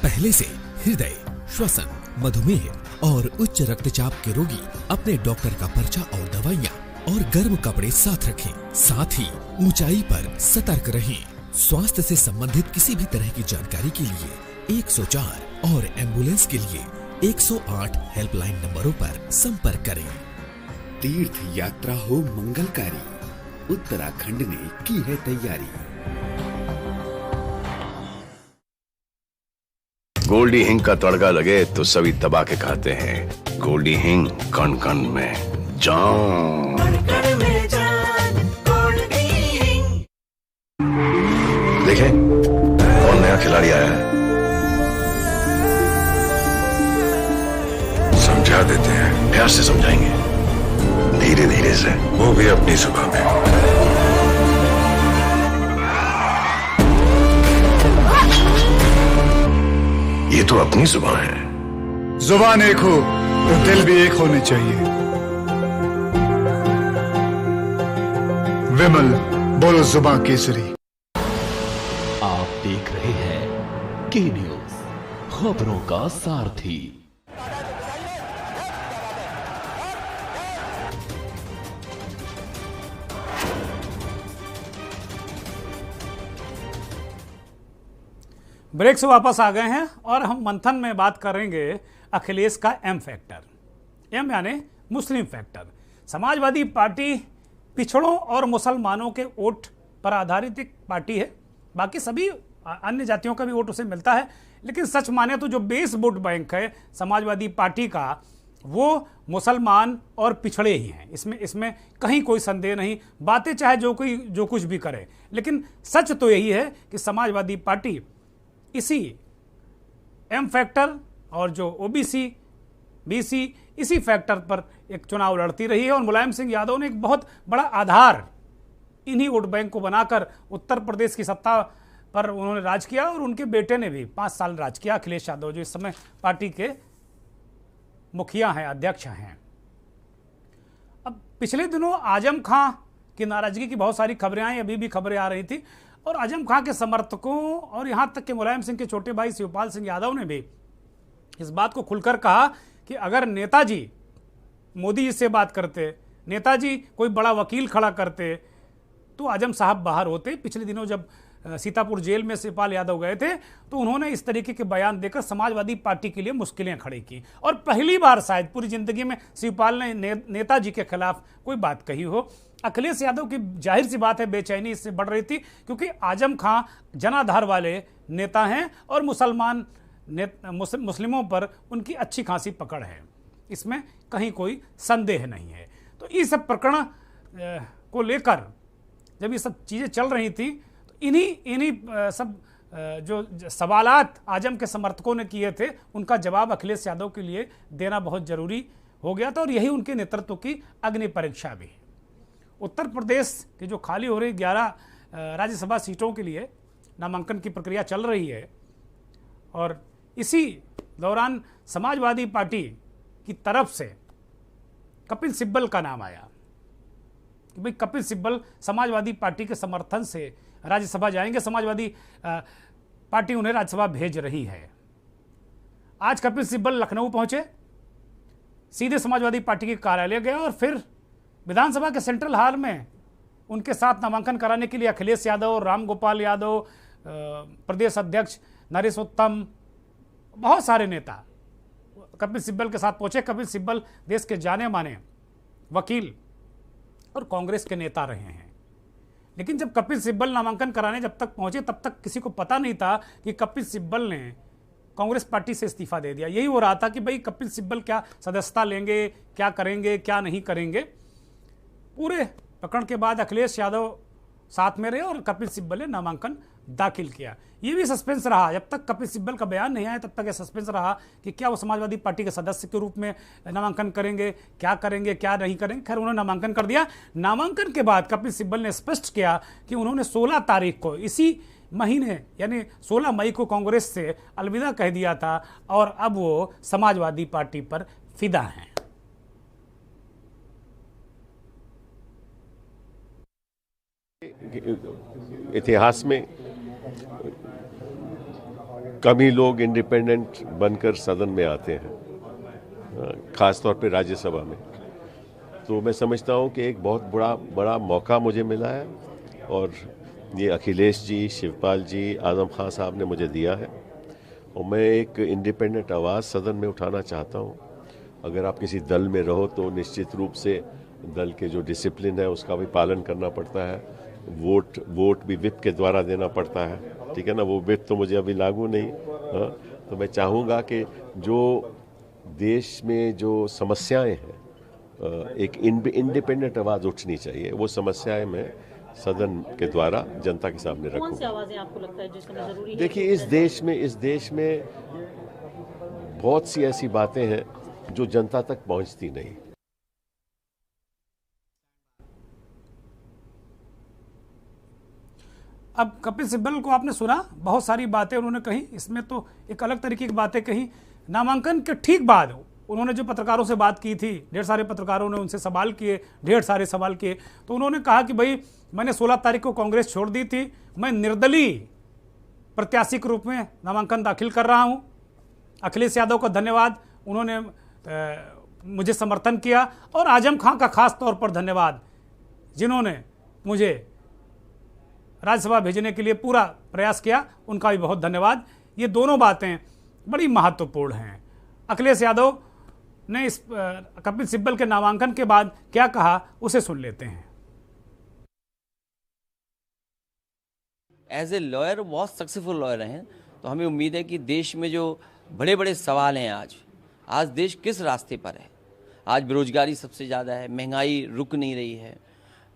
पहले से हृदय, श्वसन, मधुमेह और उच्च रक्तचाप के रोगी अपने डॉक्टर का पर्चा और दवाइयाँ और गर्म कपड़े साथ रखें। साथ ही ऊंचाई पर सतर्क रहें। स्वास्थ्य से संबंधित किसी भी तरह की जानकारी के लिए 104 और एम्बुलेंस के लिए 108 हेल्पलाइन नंबरों पर संपर्क करें। तीर्थ यात्रा हो मंगलकारी, उत्तराखंड ने की है तैयारी। गोल्डी हिंग का तड़का लगे तो सभी दबा के खाते हैं। गोल्डी हिंग कण कण में जान। देखें कौन नया खिलाड़ी आया है, समझा देते हैं। प्यार से समझाएंगे, धीरे धीरे से, वो भी अपनी सुबह में। ये तो अपनी जुबान है। जुबान एक हो तो दिल भी एक होने चाहिए। विमल बोलो जुबान केसरी। आप देख रहे हैं के न्यूज, खबरों का सारथी। ब्रेक से वापस आ गए हैं और हम मंथन में बात करेंगे अखिलेश का एम फैक्टर। एम यानी मुस्लिम फैक्टर। समाजवादी पार्टी पिछड़ों और मुसलमानों के वोट पर आधारित एक पार्टी है। बाकी सभी अन्य जातियों का भी वोट उसे मिलता है, लेकिन सच माने तो जो बेस वोट बैंक है समाजवादी पार्टी का, वो मुसलमान और पिछड़े ही हैं। इसमें कहीं कोई संदेह नहीं। बातें चाहे जो कुछ भी करे, लेकिन सच तो यही है कि समाजवादी पार्टी इसी एम फैक्टर और जो ओबीसी, बीसी, इसी फैक्टर पर एक चुनाव लड़ती रही है। और मुलायम सिंह यादव ने एक बहुत बड़ा आधार इन्हीं वोट बैंक को बनाकर उत्तर प्रदेश की सत्ता पर उन्होंने राज किया, और उनके बेटे ने भी 5 साल राज किया, अखिलेश यादव, जो इस समय पार्टी के मुखिया हैं, अध्यक्ष हैं। अब पिछले दिनों आजम खां की नाराजगी की बहुत सारी खबरें आई, अभी भी खबरें आ रही थी। और आजम खां के समर्थकों और यहाँ तक कि मुलायम सिंह के छोटे भाई शिवपाल सिंह यादव ने भी इस बात को खुलकर कहा कि अगर नेताजी मोदी जी से बात करते, नेताजी कोई बड़ा वकील खड़ा करते तो आजम साहब बाहर होते। पिछले दिनों जब सीतापुर जेल में शिवपाल यादव गए थे तो उन्होंने इस तरीके के बयान देकर समाजवादी पार्टी के लिए मुश्किलें खड़ी की और पहली बार शायद पूरी जिंदगी में शिवपाल ने नेताजी के खिलाफ कोई बात कही हो। अखिलेश यादव की जाहिर सी बात है बेचैनी इससे बढ़ रही थी क्योंकि आजम खां जनाधार वाले नेता हैं और मुस्लिमों पर उनकी अच्छी खासी पकड़ है, इसमें कहीं कोई संदेह नहीं है। तो इस सब प्रकरण को लेकर जब ये सब चीज़ें चल रही थी तो इन्हीं सब जो सवालात आजम के समर्थकों ने किए थे उनका जवाब अखिलेश यादव के लिए देना बहुत ज़रूरी हो गया था और यही उनके नेतृत्व की अग्नि परीक्षा भी है। उत्तर प्रदेश की जो खाली हो रही 11 राज्यसभा सीटों के लिए नामांकन की प्रक्रिया चल रही है और इसी दौरान समाजवादी पार्टी की तरफ से कपिल सिब्बल का नाम आया कि भाई कपिल सिब्बल समाजवादी पार्टी के समर्थन से राज्यसभा जाएंगे, समाजवादी पार्टी उन्हें राज्यसभा भेज रही है। आज कपिल सिब्बल लखनऊ पहुंचे, सीधे समाजवादी पार्टी के कार्यालय गए और फिर विधानसभा के सेंट्रल हॉल में उनके साथ नामांकन कराने के लिए अखिलेश यादव, राम गोपाल यादव, प्रदेश अध्यक्ष नरेश उत्तम, बहुत सारे नेता कपिल सिब्बल के साथ पहुंचे। कपिल सिब्बल देश के जाने माने वकील और कांग्रेस के नेता रहे हैं, लेकिन जब कपिल सिब्बल नामांकन कराने जब तक पहुंचे तब तक किसी को पता नहीं था कि कपिल सिब्बल ने कांग्रेस पार्टी से इस्तीफा दे दिया। यही हो रहा था कि भाई कपिल सिब्बल क्या सदस्यता लेंगे, क्या करेंगे, क्या नहीं करेंगे। पूरे प्रकरण के बाद अखिलेश यादव साथ में रहे और कपिल सिब्बल ने नामांकन दाखिल किया। ये भी सस्पेंस रहा, जब तक कपिल सिब्बल का बयान नहीं आया तब तक ये सस्पेंस रहा कि क्या वो समाजवादी पार्टी के सदस्य के रूप में नामांकन करेंगे, क्या नहीं करेंगे। खैर उन्होंने नामांकन कर दिया। नामांकन के बाद कपिल सिब्बल ने स्पष्ट किया कि उन्होंने 16 तारीख को इसी महीने यानी 16 मई को कांग्रेस से अलविदा कह दिया था और अब वो समाजवादी पार्टी पर फिदा हैं। इतिहास में कम ही लोग इंडिपेंडेंट बनकर सदन में आते हैं, खासतौर पे राज्यसभा में। तो मैं समझता हूँ कि एक बहुत बड़ा मौका मुझे मिला है और ये अखिलेश जी, शिवपाल जी, आजम खान साहब ने मुझे दिया है और मैं एक इंडिपेंडेंट आवाज़ सदन में उठाना चाहता हूँ। अगर आप किसी दल में रहो तो निश्चित रूप से दल के जो डिसिप्लिन है उसका भी पालन करना पड़ता है। वोट भी विप के द्वारा देना पड़ता है, ठीक है ना। वो विप तो मुझे अभी लागू नहीं। तो मैं चाहूँगा कि जो देश में जो समस्याएं हैं, एक इंडिपेंडेंट आवाज़ उठनी चाहिए। वो समस्याएं मैं सदन के द्वारा जनता के सामने रखूँ। कौन सी आवाज़ें आपको लगता है जिसमें जरूरी है? देखिए, इस देश में बहुत सी ऐसी बातें हैं जो जनता तक पहुंचती नहीं। अब कपिल सिब्बल को आपने सुना, बहुत सारी बातें उन्होंने कही। इसमें तो एक अलग तरीके की बातें कही। नामांकन के ठीक बाद उन्होंने जो पत्रकारों से बात की थी, ढेर सारे पत्रकारों ने उनसे ढेर सारे सवाल किए, तो उन्होंने कहा कि भाई मैंने 16 तारीख को कांग्रेस छोड़ दी थी, मैं निर्दलीय प्रत्याशी के रूप में नामांकन दाखिल कर रहा हूं। अखिलेश यादव का धन्यवाद, उन्होंने मुझे समर्थन किया, और आजम खां का खास तौर पर धन्यवाद जिन्होंने मुझे राज्यसभा भेजने के लिए पूरा प्रयास किया, उनका भी बहुत धन्यवाद। ये दोनों बातें बड़ी महत्वपूर्ण हैं। अखिलेश यादव ने इस कपिल सिब्बल के नामांकन के बाद क्या कहा, उसे सुन लेते हैं। एज ए लॉयर बहुत सक्सेसफुल लॉयर हैं, तो हमें उम्मीद है कि देश में जो बड़े बड़े सवाल हैं, आज देश किस रास्ते पर है। आज बेरोजगारी सबसे ज़्यादा है, महंगाई रुक नहीं रही है,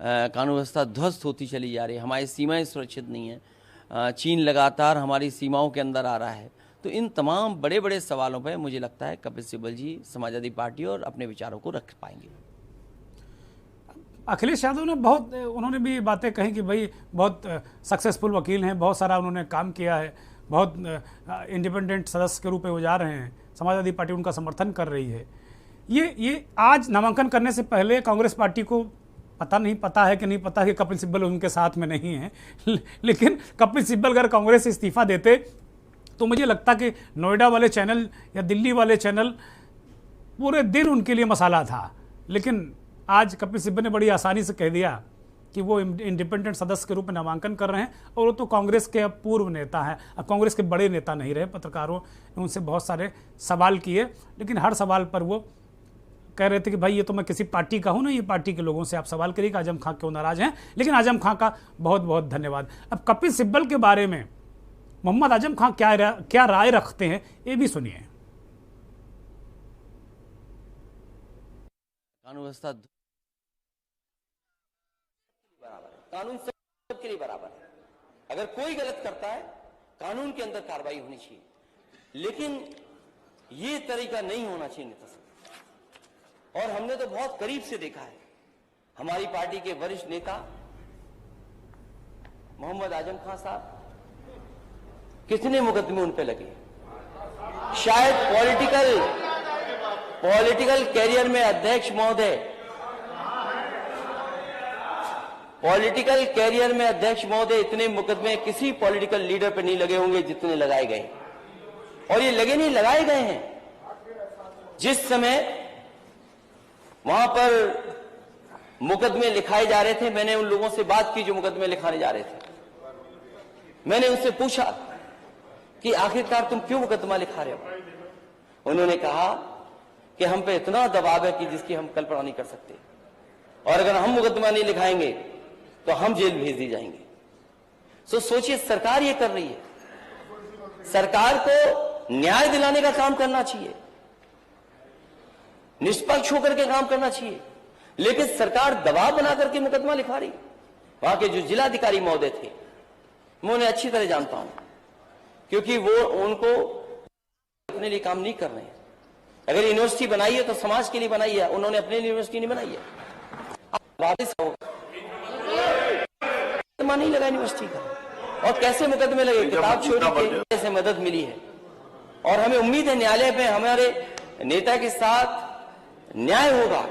कानून व्यवस्था ध्वस्त होती चली जा रही है, हमारी सीमाएं सुरक्षित नहीं हैं, चीन लगातार हमारी सीमाओं के अंदर आ रहा है। तो इन तमाम बड़े बड़े सवालों पर मुझे लगता है कपिल सिब्बल जी समाजवादी पार्टी और अपने विचारों को रख पाएंगे। अखिलेश यादव ने उन्होंने भी बातें कही कि भाई बहुत सक्सेसफुल वकील हैं, बहुत सारा उन्होंने काम किया है, बहुत इंडिपेंडेंट सदस्य के रूप में वो जा रहे हैं, समाजवादी पार्टी उनका समर्थन कर रही है। ये आज नामांकन करने से पहले कांग्रेस पार्टी को पता नहीं, पता है कि नहीं पता कि कपिल सिब्बल उनके साथ में नहीं है, लेकिन कपिल सिब्बल अगर कांग्रेस से इस्तीफा देते तो मुझे लगता कि नोएडा वाले चैनल या दिल्ली वाले चैनल पूरे दिन उनके लिए मसाला था। लेकिन आज कपिल सिब्बल ने बड़ी आसानी से कह दिया कि वो इंडिपेंडेंट सदस्य के रूप में नामांकन कर रहे हैं, और वो तो कांग्रेस के अब पूर्व नेता हैं, अब कांग्रेस के बड़े नेता नहीं रहे। पत्रकारों ने उनसे बहुत सारे सवाल किए, लेकिन हर सवाल पर वो कह रहे थे कि भाई ये तो मैं किसी पार्टी का हूं ना, ये पार्टी के लोगों से आप सवाल करिए कि आजम खां क्यों नाराज हैं। लेकिन आजम खां का बहुत बहुत धन्यवाद। अब कपिल सिब्बल के बारे में मोहम्मद आजम खां क्या राय रखते हैं, ये भी सुनिए। कानून व्यवस्था कानून सबके लिए बराबर है। अगर कोई गलत करता है कानून के अंदर कार्रवाई होनी चाहिए, लेकिन ये तरीका नहीं होना चाहिए नेता साहब। और हमने तो बहुत करीब से देखा है, हमारी पार्टी के वरिष्ठ नेता मोहम्मद आजम खां साहब, कितने मुकदमे उन पे लगे। शायद पॉलिटिकल कैरियर में अध्यक्ष महोदय इतने मुकदमे किसी पॉलिटिकल लीडर पे नहीं लगे होंगे जितने लगाए गए। और ये लगे नहीं, लगाए गए हैं। जिस समय वहां पर मुकदमे लिखाए जा रहे थे, मैंने उन लोगों से बात की जो मुकदमे लिखाने जा रहे थे। मैंने उनसे पूछा कि आखिरकार तुम क्यों मुकदमा लिखा रहे हो। उन्होंने कहा कि हम पे इतना दबाव है कि जिसकी हम कल्पना नहीं कर सकते, और अगर हम मुकदमा नहीं लिखाएंगे तो हम जेल भेज दी जाएंगे। सोचिए, सरकार ये कर रही है। सरकार को न्याय दिलाने का काम करना चाहिए, निष्पक्ष होकर के काम करना चाहिए, लेकिन सरकार दबाव बना करके मुकदमा लिखा रही। वहां के जो जिलाधिकारी महोदय थे, मैं उन्हें अच्छी तरह जानता हूं, क्योंकि वो उनको अपने लिए काम नहीं कर रहे हैं। अगर यूनिवर्सिटी बनाई है तो समाज के लिए बनाई है, उन्होंने अपने लिए यूनिवर्सिटी नहीं बनाई है। वापस मुकदमा नहीं लगा यूनिवर्सिटी का, और कैसे मुकदमे लगे, किताब चोरी के से मदद मिली है। और हमें उम्मीद है न्यायालय पे हमारे नेता के साथ न्याय होगा।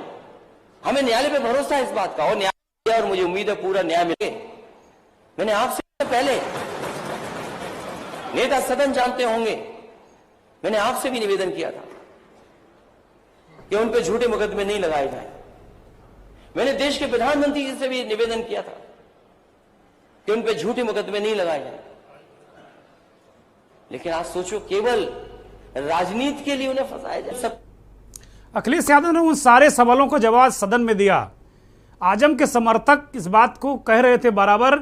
हमें न्यायालय पे भरोसा है इस बात का, और न्याय, और मुझे उम्मीद है पूरा न्याय मिले। मैंने आपसे पहले, नेता सदन जानते होंगे, मैंने आपसे भी निवेदन किया था कि उन पे झूठे मुकदमे नहीं लगाए जाएं। मैंने देश के प्रधानमंत्री जी से भी निवेदन किया था कि उन पे झूठे मुकदमे नहीं लगाए जाएं। लेकिन आज सोचो, केवल राजनीति के लिए उन्हें फंसाया जाए। सब अखिलेश यादव ने उन सारे सवालों का जवाब सदन में दिया। आजम के समर्थक इस बात को कह रहे थे बराबर,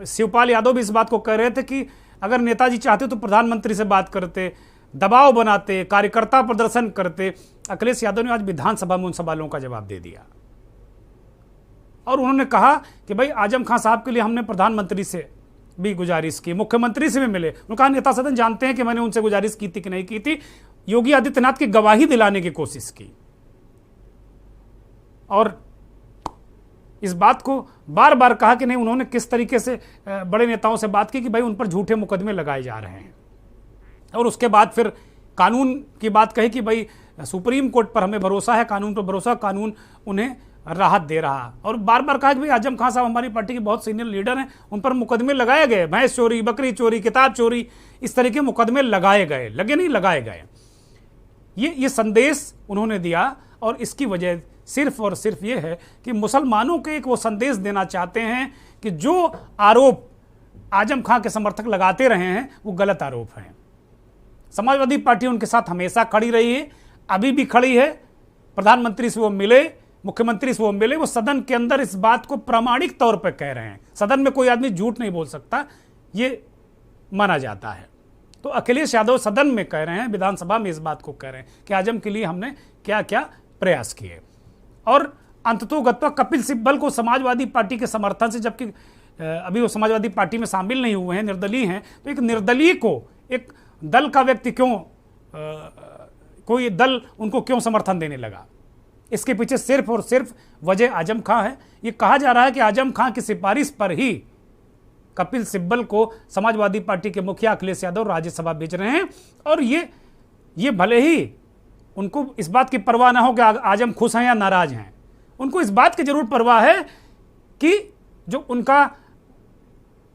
शिवपाल यादव भी इस बात को कह रहे थे कि अगर नेताजी चाहते तो प्रधानमंत्री से बात करते, दबाव बनाते, कार्यकर्ता प्रदर्शन करते। अखिलेश यादव ने आज विधानसभा में उन सवालों का जवाब दे दिया, और उन्होंने कहा कि भाई आजम खां साहब के लिए हमने प्रधानमंत्री से भी गुजारिश की, मुख्यमंत्री से भी मिले। उन्होंने कहा नेता सदन जानते हैं कि मैंने उनसे गुजारिश की थी कि नहीं की थी, योगी आदित्यनाथ की गवाही दिलाने की कोशिश की, और इस बात को बार बार कहा कि नहीं, उन्होंने किस तरीके से बड़े नेताओं से बात की कि भाई उन पर झूठे मुकदमे लगाए जा रहे हैं। और उसके बाद फिर कानून की बात कही कि भाई सुप्रीम कोर्ट पर हमें भरोसा है, कानून पर भरोसा, कानून उन्हें राहत दे रहा। और बार बार कहा कि भाई आजम खां साहब हमारी पार्टी के बहुत सीनियर लीडर हैं, उन पर मुकदमे लगाए गए, भैंस चोरी, बकरी चोरी, किताब चोरी, इस तरह के मुकदमे लगाए गए, लगे नहीं लगाए गए। ये संदेश उन्होंने दिया, और इसकी वजह सिर्फ और सिर्फ ये है कि मुसलमानों को एक वो संदेश देना चाहते हैं कि जो आरोप आजम खां के समर्थक लगाते रहे हैं वो गलत आरोप हैं। समाजवादी पार्टी उनके साथ हमेशा खड़ी रही है, अभी भी खड़ी है। प्रधानमंत्री से वो मिले, मुख्यमंत्री से वो मिले, वो सदन के अंदर इस बात को प्रामाणिक तौर पर कह रहे हैं। सदन में कोई आदमी झूठ नहीं बोल सकता, ये माना जाता है। तो अखिलेश यादव सदन में कह रहे हैं, विधानसभा में इस बात को कह रहे हैं कि आजम के लिए हमने क्या क्या प्रयास किए। और अंततोगत्वा कपिल सिब्बल को समाजवादी पार्टी के समर्थन से, जबकि अभी वो समाजवादी पार्टी में शामिल नहीं हुए हैं, निर्दलीय हैं, तो एक निर्दलीय को एक दल का व्यक्ति क्यों, कोई दल उनको क्यों समर्थन देने लगा, इसके पीछे सिर्फ और सिर्फ वजह आजम खां है। ये कहा जा रहा है कि आजम खां की सिफारिश पर ही कपिल सिब्बल को समाजवादी पार्टी के मुखिया अखिलेश यादव राज्यसभा भेज रहे हैं। और ये भले ही उनको इस बात की परवाह ना हो कि आजम खुश हैं या नाराज हैं, उनको इस बात की जरूर परवाह है कि जो उनका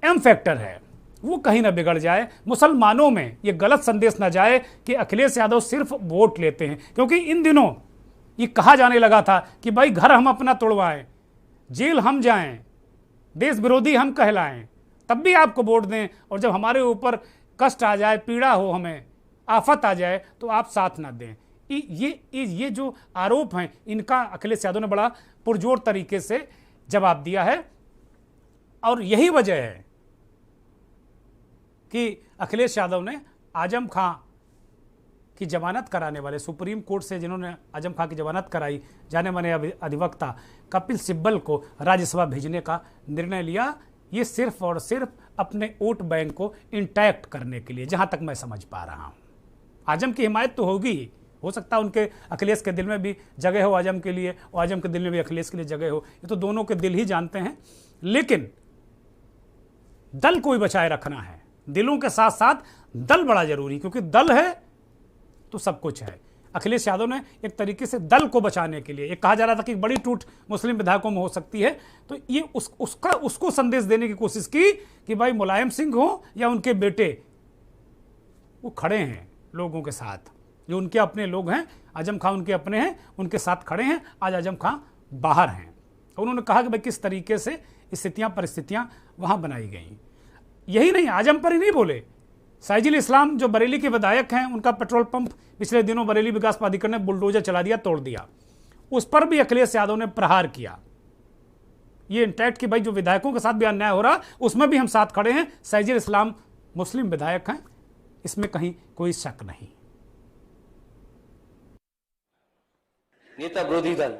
एम फैक्टर है वो कहीं ना बिगड़ जाए, मुसलमानों में ये गलत संदेश ना जाए कि अखिलेश यादव सिर्फ वोट लेते हैं। क्योंकि इन दिनों ये कहा जाने लगा था कि भाई घर हम अपना तोड़वाएं, जेल हम जाएं, देश विरोधी हम कहलाएं, तब भी आपको वोट दें, और जब हमारे ऊपर कष्ट आ जाए, पीड़ा हो, हमें आफत आ जाए तो आप साथ ना दें। ये जो आरोप हैं इनका अखिलेश यादव ने बड़ा पुरजोर तरीके से जवाब दिया है। और यही वजह है कि अखिलेश यादव ने आजम खां की जमानत कराने वाले, सुप्रीम कोर्ट से जिन्होंने आजम खां की जमानत कराई, जाने माने अधिवक्ता कपिल सिब्बल को राज्यसभा भेजने का निर्णय लिया। ये सिर्फ और सिर्फ अपने वोट बैंक को इंटैक्ट करने के लिए, जहां तक मैं समझ पा रहा हूं। आजम की हिमायत तो होगी, हो सकता है उनके अखिलेश के दिल में भी जगह हो आजम के लिए, और आजम के दिल में भी अखिलेश के लिए जगह हो, ये तो दोनों के दिल ही जानते हैं। लेकिन दल को भी बचाए रखना है, दिलों के साथ साथ दल बड़ा जरूरी, क्योंकि दल है तो सब कुछ है। अखिलेश यादव ने एक तरीके से दल को बचाने के लिए, एक कहा जा रहा था कि बड़ी टूट मुस्लिम विधायकों में हो सकती है, तो ये उसको संदेश देने की कोशिश की कि भाई मुलायम सिंह हो या उनके बेटे, वो खड़े हैं लोगों के साथ, जो उनके अपने लोग हैं। आजम खां उनके अपने हैं, उनके साथ खड़े हैं। आज आजम खां बाहर हैं। उन्होंने कहा कि भाई किस तरीके से स्थितियां परिस्थितियां वहां बनाई गई। यही नहीं, आजम पर ही नहीं बोले, साइजुल इस्लाम जो बरेली के विधायक हैं, उनका पेट्रोल पंप पिछले दिनों बरेली विकास प्राधिकरण ने बुलडोजर चला दिया, तोड़ दिया, उस पर भी अखिलेश यादव ने प्रहार किया। ये इंटैक्ट कि भाई जो विधायकों के साथ भी अन्याय हो रहा उसमें भी हम साथ खड़े हैं। साइजुल इस्लाम मुस्लिम विधायक हैं, इसमें कहीं कोई शक नहीं। नेता विरोधी दल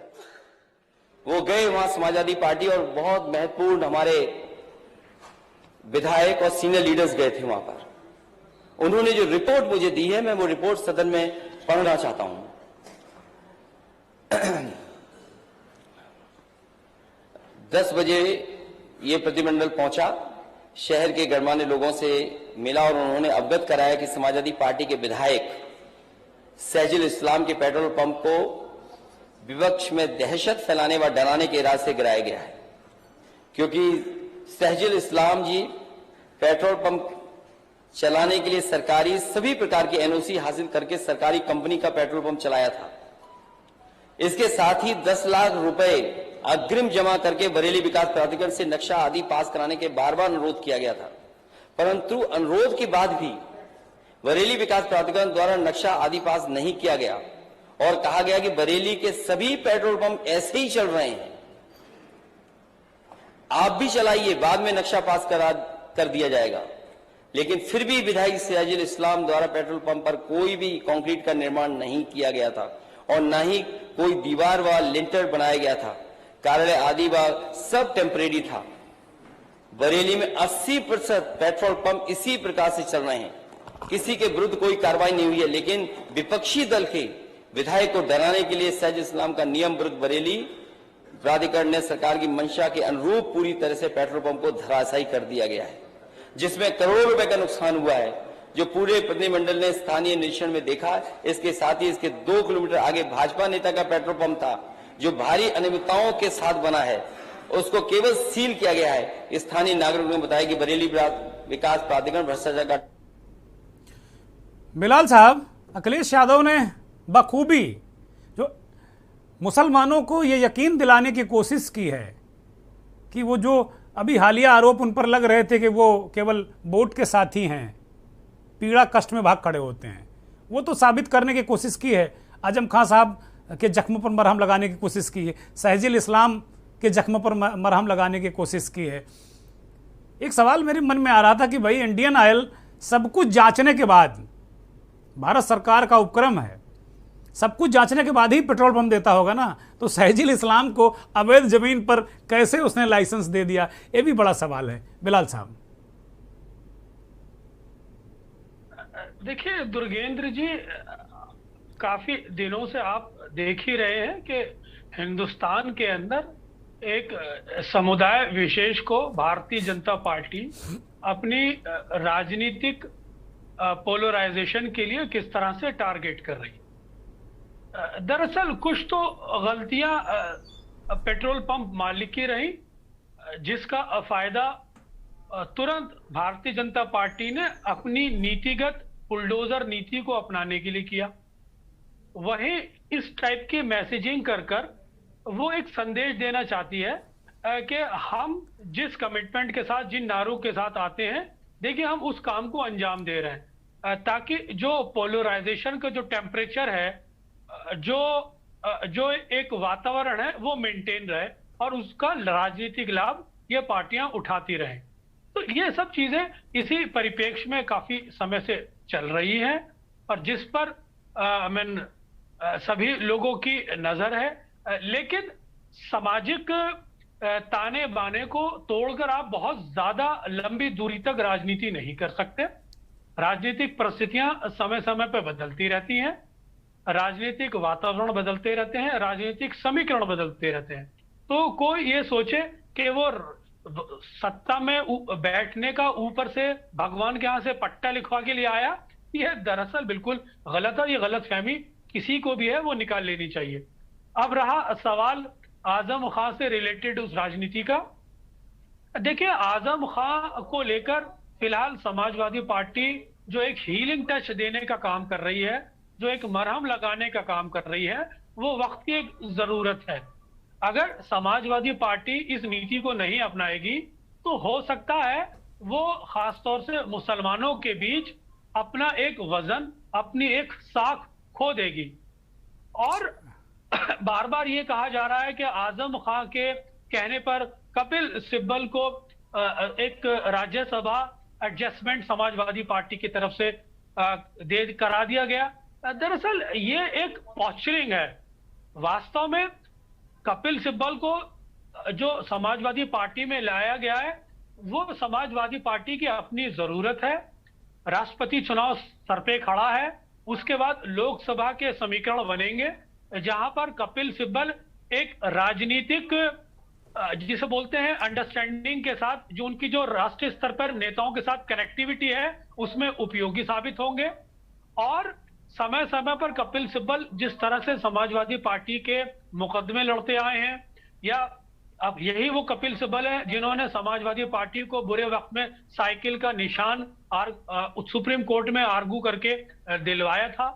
वो गए वहां समाजवादी पार्टी, और बहुत महत्वपूर्ण हमारे विधायक और सीनियर लीडर्स गए थे वहां पर। उन्होंने जो रिपोर्ट मुझे दी है, मैं वो रिपोर्ट सदन में पढ़ना चाहता हूं। 10 बजे ये प्रतिनिधिमंडल पहुंचा, शहर के गणमान्य लोगों से मिला और उन्होंने अवगत कराया कि समाजवादी पार्टी के विधायक साइजुल इस्लाम के पेट्रोल पंप को विपक्ष में दहशत फैलाने व डराने के इरादे से गिराया गया है, क्योंकि साइजुल इस्लाम जी पेट्रोल पंप चलाने के लिए सरकारी सभी प्रकार की एनओसी हासिल करके सरकारी कंपनी का पेट्रोल पंप चलाया था। इसके साथ ही 10 लाख रुपए अग्रिम जमा करके बरेली विकास प्राधिकरण से नक्शा आदि पास कराने के बार बार अनुरोध किया गया था, परंतु अनुरोध के बाद भी बरेली विकास प्राधिकरण द्वारा नक्शा आदि पास नहीं किया गया और कहा गया कि बरेली के सभी पेट्रोल पंप ऐसे ही चल रहे हैं, आप भी चलाइए, बाद में नक्शा पास कर दिया जाएगा। लेकिन फिर भी विधायक साइजुल इस्लाम द्वारा पेट्रोल पंप पर कोई भी कंक्रीट का निर्माण नहीं किया गया था और न ही कोई दीवार व लिंटर बनाया गया था। कार्यालय आदि व सब टेम्परेरी था। बरेली में 80% पेट्रोल पंप इसी प्रकार से चल रहे हैं, किसी के विरुद्ध कोई कार्रवाई नहीं हुई है। लेकिन विपक्षी दल के विधायक को डराने के लिए साइजुल इस्लाम का नियम विरुद्ध बरेली प्राधिकरण ने सरकार की मंशा के अनुरूप पूरी तरह से पेट्रोल पंप को धराशायी कर दिया गया है, जिसमें करोड़ों रुपए का नुकसान हुआ है, जो पूरे प्रतिनिधिमंडल ने स्थानीय निरीक्षण में देखा। इसके साथ ही इसके 2 किलोमीटर आगे भाजपा नेता का पेट्रोल पंप था, जो भारी अनियमितताओं के साथ बना है, उसको केवल सील किया गया है। स्थानीय नागरिकों ने बताया कि बरेली विकास प्राधिकरण भ्रष्टाचार का। बिलाल साहब, अखिलेश यादव ने बखूबी जो मुसलमानों को ये यकीन दिलाने की कोशिश की है कि वो जो अभी हालिया आरोप उन पर लग रहे थे कि वो केवल वोट के साथी हैं, पीड़ा कष्ट में भाग खड़े होते हैं, वो तो साबित करने की कोशिश की है। आजम खां साहब के जख्मों पर मरहम लगाने की कोशिश की है, साइजुल इस्लाम के जख्मों पर मरहम लगाने की कोशिश की है। एक सवाल मेरे मन में आ रहा था कि भाई इंडियन ऑयल सब कुछ जांचने के बाद, भारत सरकार का उपक्रम है, सब कुछ जांचने के बाद ही पेट्रोल पंप देता होगा ना, तो साइजुल इस्लाम को अवैध जमीन पर कैसे उसने लाइसेंस दे दिया, ये भी बड़ा सवाल है। बिलाल साहब, देखिए दुर्गेंद्र जी, काफी दिनों से आप देख ही रहे हैं कि हिंदुस्तान के अंदर एक समुदाय विशेष को भारतीय जनता पार्टी अपनी राजनीतिक पोलराइजेशन के लिए किस तरह से टारगेट कर रही है। दरअसल कुछ तो गलतियां पेट्रोल पंप मालिक की रही, जिसका फायदा तुरंत भारतीय जनता पार्टी ने अपनी नीतिगत बुलडोजर नीति को अपनाने के लिए किया। वहीं इस टाइप की मैसेजिंग कर कर वो एक संदेश देना चाहती है कि हम जिस कमिटमेंट के साथ, जिन नारों के साथ आते हैं, देखिए हम उस काम को अंजाम दे रहे हैं, ताकि जो पोलराइजेशन का जो टेम्परेचर है, जो एक वातावरण है, वो मेंटेन रहे और उसका राजनीतिक लाभ ये पार्टियां उठाती रहें। तो ये सब चीजें इसी परिप्रेक्ष्य में काफी समय से चल रही हैं और जिस पर सभी लोगों की नजर है। लेकिन सामाजिक ताने बाने को तोड़कर आप बहुत ज्यादा लंबी दूरी तक राजनीति नहीं कर सकते। राजनीतिक परिस्थितियां समय समय पर बदलती रहती हैं, राजनीतिक वातावरण बदलते रहते हैं, राजनीतिक समीकरण बदलते रहते हैं। तो कोई ये सोचे कि वो सत्ता में बैठने का ऊपर से भगवान के यहाँ से पट्टा लिखवा के लिए आया, यह दरअसल बिल्कुल गलत है। ये गलतफहमी किसी को भी है वो निकाल लेनी चाहिए। अब रहा सवाल आजम खां से रिलेटेड उस राजनीति का। देखिए, आजम खां को लेकर फिलहाल समाजवादी पार्टी जो एक हीलिंग टच देने का काम कर रही है, जो एक मरहम लगाने का काम कर रही है, वो वक्त की एक जरूरत है। अगर समाजवादी पार्टी इस नीति को नहीं अपनाएगी तो हो सकता है वो खासतौर से मुसलमानों के बीच अपना एक वजन, अपनी एक साख खो देगी। और बार बार ये कहा जा रहा है कि आजम खां के कहने पर कपिल सिब्बल को एक राज्यसभा एडजस्टमेंट समाजवादी पार्टी की तरफ से करा दिया गया। दरअसल ये एक पॉस्चरिंग है। वास्तव में कपिल सिब्बल को जो समाजवादी पार्टी में लाया गया है वो समाजवादी पार्टी की अपनी जरूरत है। राष्ट्रपति चुनाव सर पे खड़ा है, उसके बाद लोकसभा के समीकरण बनेंगे जहां पर कपिल सिब्बल एक राजनीतिक जिसे बोलते हैं अंडरस्टैंडिंग के साथ, जो उनकी जो राष्ट्रीय स्तर पर नेताओं के साथ कनेक्टिविटी है, उसमें उपयोगी साबित होंगे। और समय समय पर कपिल सिब्बल जिस तरह से समाजवादी पार्टी के मुकदमे लड़ते आए हैं, या अब यही वो कपिल सिब्बल है जिन्होंने समाजवादी पार्टी को बुरे वक्त में साइकिल का निशान सुप्रीम कोर्ट में आर्गू करके दिलवाया था।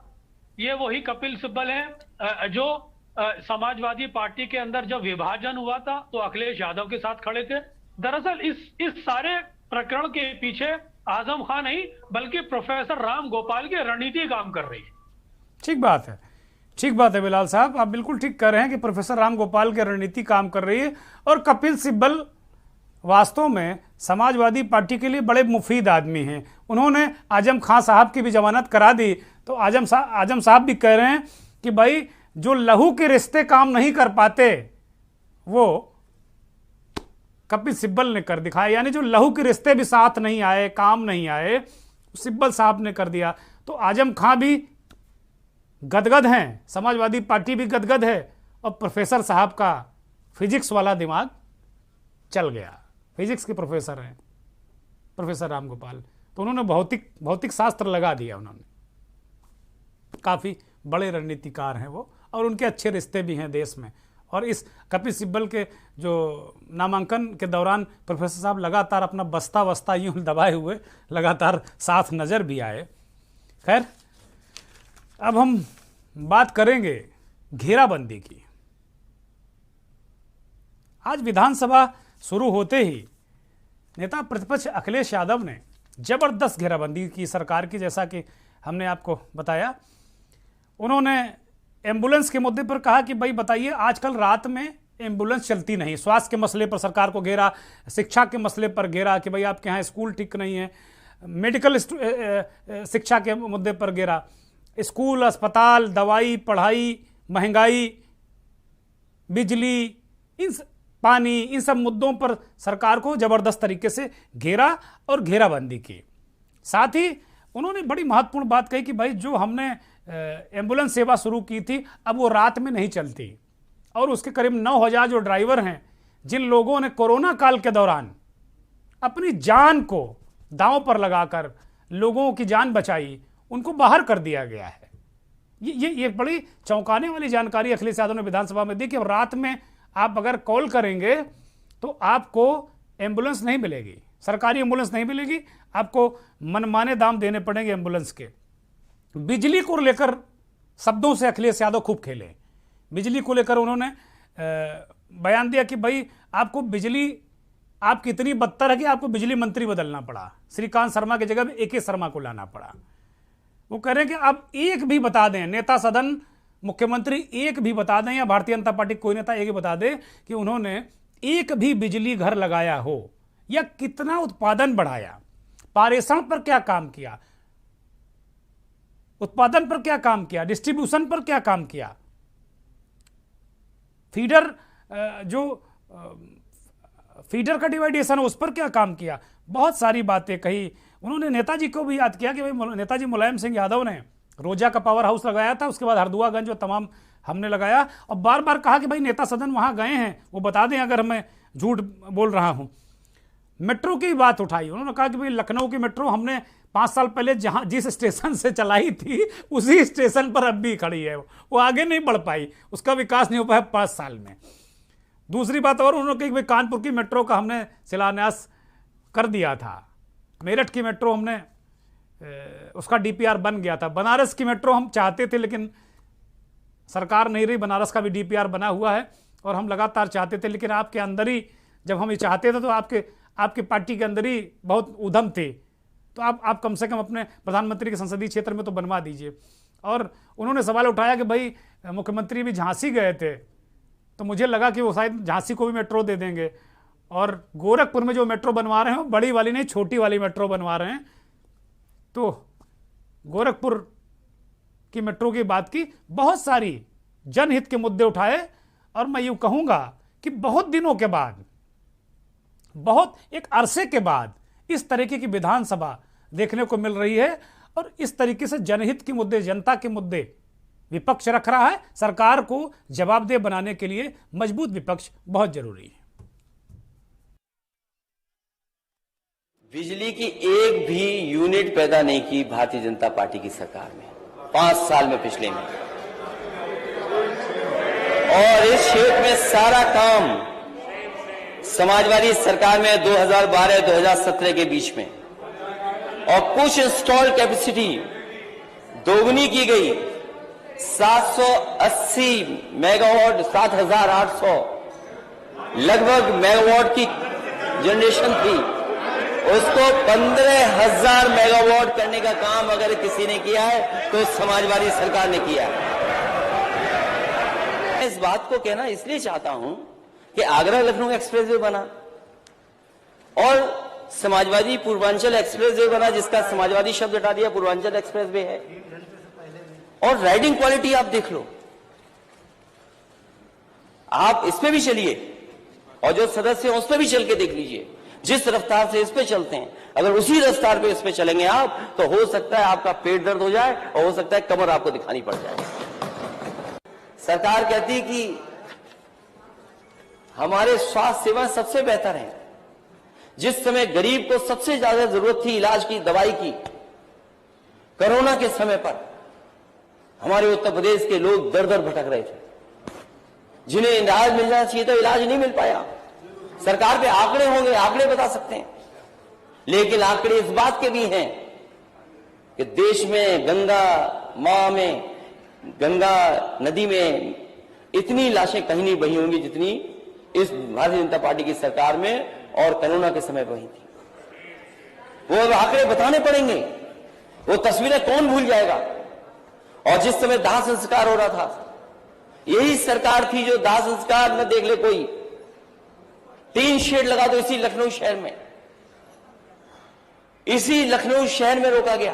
ये वही कपिल सिब्बल हैं जो समाजवादी पार्टी के अंदर जब विभाजन हुआ था तो अखिलेश यादव के साथ खड़े थे। दरअसल इस सारे प्रकरण के पीछे आजम खां नहीं बल्कि प्रोफेसर राम गोपाल की रणनीति काम कर रही है। ठीक बात है, ठीक बात है बिलाल साहब, आप बिल्कुल ठीक कह रहे हैं कि प्रोफेसर राम गोपाल की रणनीति काम कर रही है। और कपिल सिब्बल वास्तव में समाजवादी पार्टी के लिए बड़े मुफीद आदमी हैं। उन्होंने आजम खां साहब की भी जमानत करा दी, तो आजम साहब भी कह रहे हैं कि भाई जो लहू के रिश्ते काम नहीं कर पाते वो कपिल सिब्बल ने कर दिखाया। यानी जो लहू के रिश्ते भी साथ नहीं आए, काम नहीं आए, सिब्बल साहब ने कर दिया। तो आजम खां भी गदगद हैं, समाजवादी पार्टी भी गदगद है, और प्रोफेसर साहब का फिजिक्स वाला दिमाग चल गया। फिजिक्स के प्रोफेसर हैं प्रोफेसर राम गोपाल, तो उन्होंने भौतिक शास्त्र लगा दिया। उन्होंने काफ़ी बड़े रणनीतिकार हैं वो, और उनके अच्छे रिश्ते भी हैं देश में। और इस कपिल सिब्बल के जो नामांकन के दौरान प्रोफेसर साहब लगातार अपना बस्ता यूं दबाए हुए लगातार साथ नज़र भी आए। खैर, अब हम बात करेंगे घेराबंदी की। आज विधानसभा शुरू होते ही नेता प्रतिपक्ष अखिलेश यादव ने जबरदस्त घेराबंदी की सरकार की। जैसा कि हमने आपको बताया, उन्होंने एम्बुलेंस के मुद्दे पर कहा कि भाई बताइए, आजकल रात में एम्बुलेंस चलती नहीं। स्वास्थ्य के मसले पर सरकार को घेरा, शिक्षा के मसले पर घेरा कि भाई आपके यहाँ स्कूल ठीक नहीं है, मेडिकल शिक्षा के मुद्दे पर घेरा, स्कूल, अस्पताल, दवाई, पढ़ाई, महंगाई, बिजली, पानी, इन सब मुद्दों पर सरकार को जबरदस्त तरीके से घेरा और घेराबंदी की। साथ ही उन्होंने बड़ी महत्वपूर्ण बात कही कि भाई जो हमने एम्बुलेंस सेवा शुरू की थी अब वो रात में नहीं चलती, और उसके करीब 9,000 जो ड्राइवर हैं जिन लोगों ने कोरोना काल के दौरान अपनी जान को दांव पर लगाकर लोगों की जान बचाई, उनको बाहर कर दिया गया है। ये बड़ी चौंकाने वाली जानकारी अखिलेश यादव ने विधानसभा में दी कि रात में आप अगर कॉल करेंगे तो आपको एम्बुलेंस नहीं मिलेगी, सरकारी एम्बुलेंस नहीं मिलेगी, आपको मनमाने दाम देने पड़ेंगे एम्बुलेंस के। बिजली को लेकर शब्दों से अखिलेश यादव खूब खेले। बिजली को लेकर उन्होंने बयान दिया कि भाई आपको बिजली आपकी इतनी बदतर है कि आपको बिजली मंत्री बदलना पड़ा, श्रीकांत शर्मा की जगह AK शर्मा को लाना पड़ा। वो कह रहे हैं कि अब एक भी बता दें, नेता सदन मुख्यमंत्री एक भी बता दें या भारतीय जनता पार्टी कोई नेता एक बता दे कि उन्होंने एक भी बिजली घर लगाया हो या कितना उत्पादन बढ़ाया, पारेषण पर क्या काम किया, उत्पादन पर क्या काम किया, डिस्ट्रीब्यूशन पर क्या काम किया, फीडर फीडर का डिवाइडेशन उस पर क्या काम किया। बहुत सारी बातें कही उन्होंने। नेताजी को भी याद किया कि भाई नेताजी मुलायम सिंह यादव ने रोजा का पावर हाउस लगाया था, उसके बाद हरदुआगंज और तमाम हमने लगाया, और बार बार कहा कि भाई नेता सदन वहां गए हैं, वो बता दें अगर मैं झूठ बोल रहा हूं। मेट्रो की बात उठाई, उन्होंने कहा कि भाई लखनऊ की मेट्रो हमने 5 साल पहले जहां जिस स्टेशन से चलाई थी उसी स्टेशन पर अब भी खड़ी है, वो आगे नहीं बढ़ पाई, उसका विकास नहीं हो पाया 5 साल में। दूसरी बात और उन्होंने कहा कि भाई कानपुर की मेट्रो का हमने शिलान्यास कर दिया था, मेरठ की मेट्रो हमने उसका DPR बन गया था, बनारस की मेट्रो हम चाहते थे लेकिन सरकार नहीं रही, बनारस का भी DPR बना हुआ है और हम लगातार चाहते थे, लेकिन आपके अंदर ही जब हम ये चाहते थे तो आपके पार्टी के अंदर ही बहुत उधम थे, तो आप कम से कम अपने प्रधानमंत्री के संसदीय क्षेत्र में तो बनवा दीजिए। और उन्होंने सवाल उठाया कि भाई मुख्यमंत्री भी झांसी गए थे तो मुझे लगा कि वो शायद झांसी को भी मेट्रो दे देंगे, और गोरखपुर में जो मेट्रो बनवा रहे हैं बड़ी वाली नहीं छोटी वाली मेट्रो बनवा रहे हैं, तो गोरखपुर की मेट्रो की बात की, बहुत सारी जनहित के मुद्दे उठाए। और मैं यूं कहूंगा कि बहुत दिनों के बाद, बहुत एक अरसे के बाद इस तरीके की विधानसभा देखने को मिल रही है, और इस तरीके से जनहित के मुद्दे, जनता के मुद्दे विपक्ष रख रहा है। सरकार को जवाबदेह बनाने के लिए मजबूत विपक्ष बहुत जरूरी है। बिजली की एक भी यूनिट पैदा नहीं की भारतीय जनता पार्टी की सरकार में 5 साल में, पिछले में। और इस क्षेत्र में सारा काम समाजवादी सरकार में 2012-2017 के बीच में, और कुछ इंस्टॉल कैपेसिटी दोगुनी की गई, 780 मेगावाट, 7,800 लगभग मेगावाट की जनरेशन थी, उसको 15,000 मेगावाट करने का काम अगर किसी ने किया है तो समाजवादी सरकार ने किया है। मैं इस बात को कहना इसलिए चाहता हूं कि आगरा लखनऊ एक्सप्रेसवे बना और समाजवादी पूर्वांचल एक्सप्रेसवे बना, जिसका समाजवादी शब्द हटा दिया, पूर्वांचल एक्सप्रेसवे है। और राइडिंग क्वालिटी आप देख लो, आप इसमें भी चलिए और जो सदस्य हैं उस पर भी चल के देख लीजिए, जिस रफ्तार से इस पे चलते हैं, अगर उसी रफ्तार पे इस पे चलेंगे आप, तो हो सकता है आपका पेट दर्द हो जाए और हो सकता है कमर आपको दिखानी पड़ जाए। सरकार कहती है कि हमारे स्वास्थ्य सेवा सबसे बेहतर है। जिस समय गरीब को सबसे ज्यादा जरूरत थी इलाज की, दवाई की, कोरोना के समय पर हमारे उत्तर प्रदेश के लोग दर दर भटक रहे थे, जिन्हें इलाज मिलना चाहिए था इलाज नहीं मिल पाया। सरकार पे आंकड़े होंगे, आंकड़े बता सकते हैं, लेकिन आंकड़े इस बात के भी हैं कि देश में गंगा मां में, गंगा नदी में इतनी लाशें कहीं नहीं बही होंगी जितनी इस भारतीय जनता पार्टी की सरकार में और कोरोना के समय बही थी। वो आंकड़े बताने पड़ेंगे, वो तस्वीरें कौन भूल जाएगा। और जिस समय दाह संस्कार हो रहा था, यही सरकार थी जो दाह संस्कार न देख ले कोई, 3 शेड लगा दो इसी लखनऊ शहर में, इसी लखनऊ शहर में रोका गया।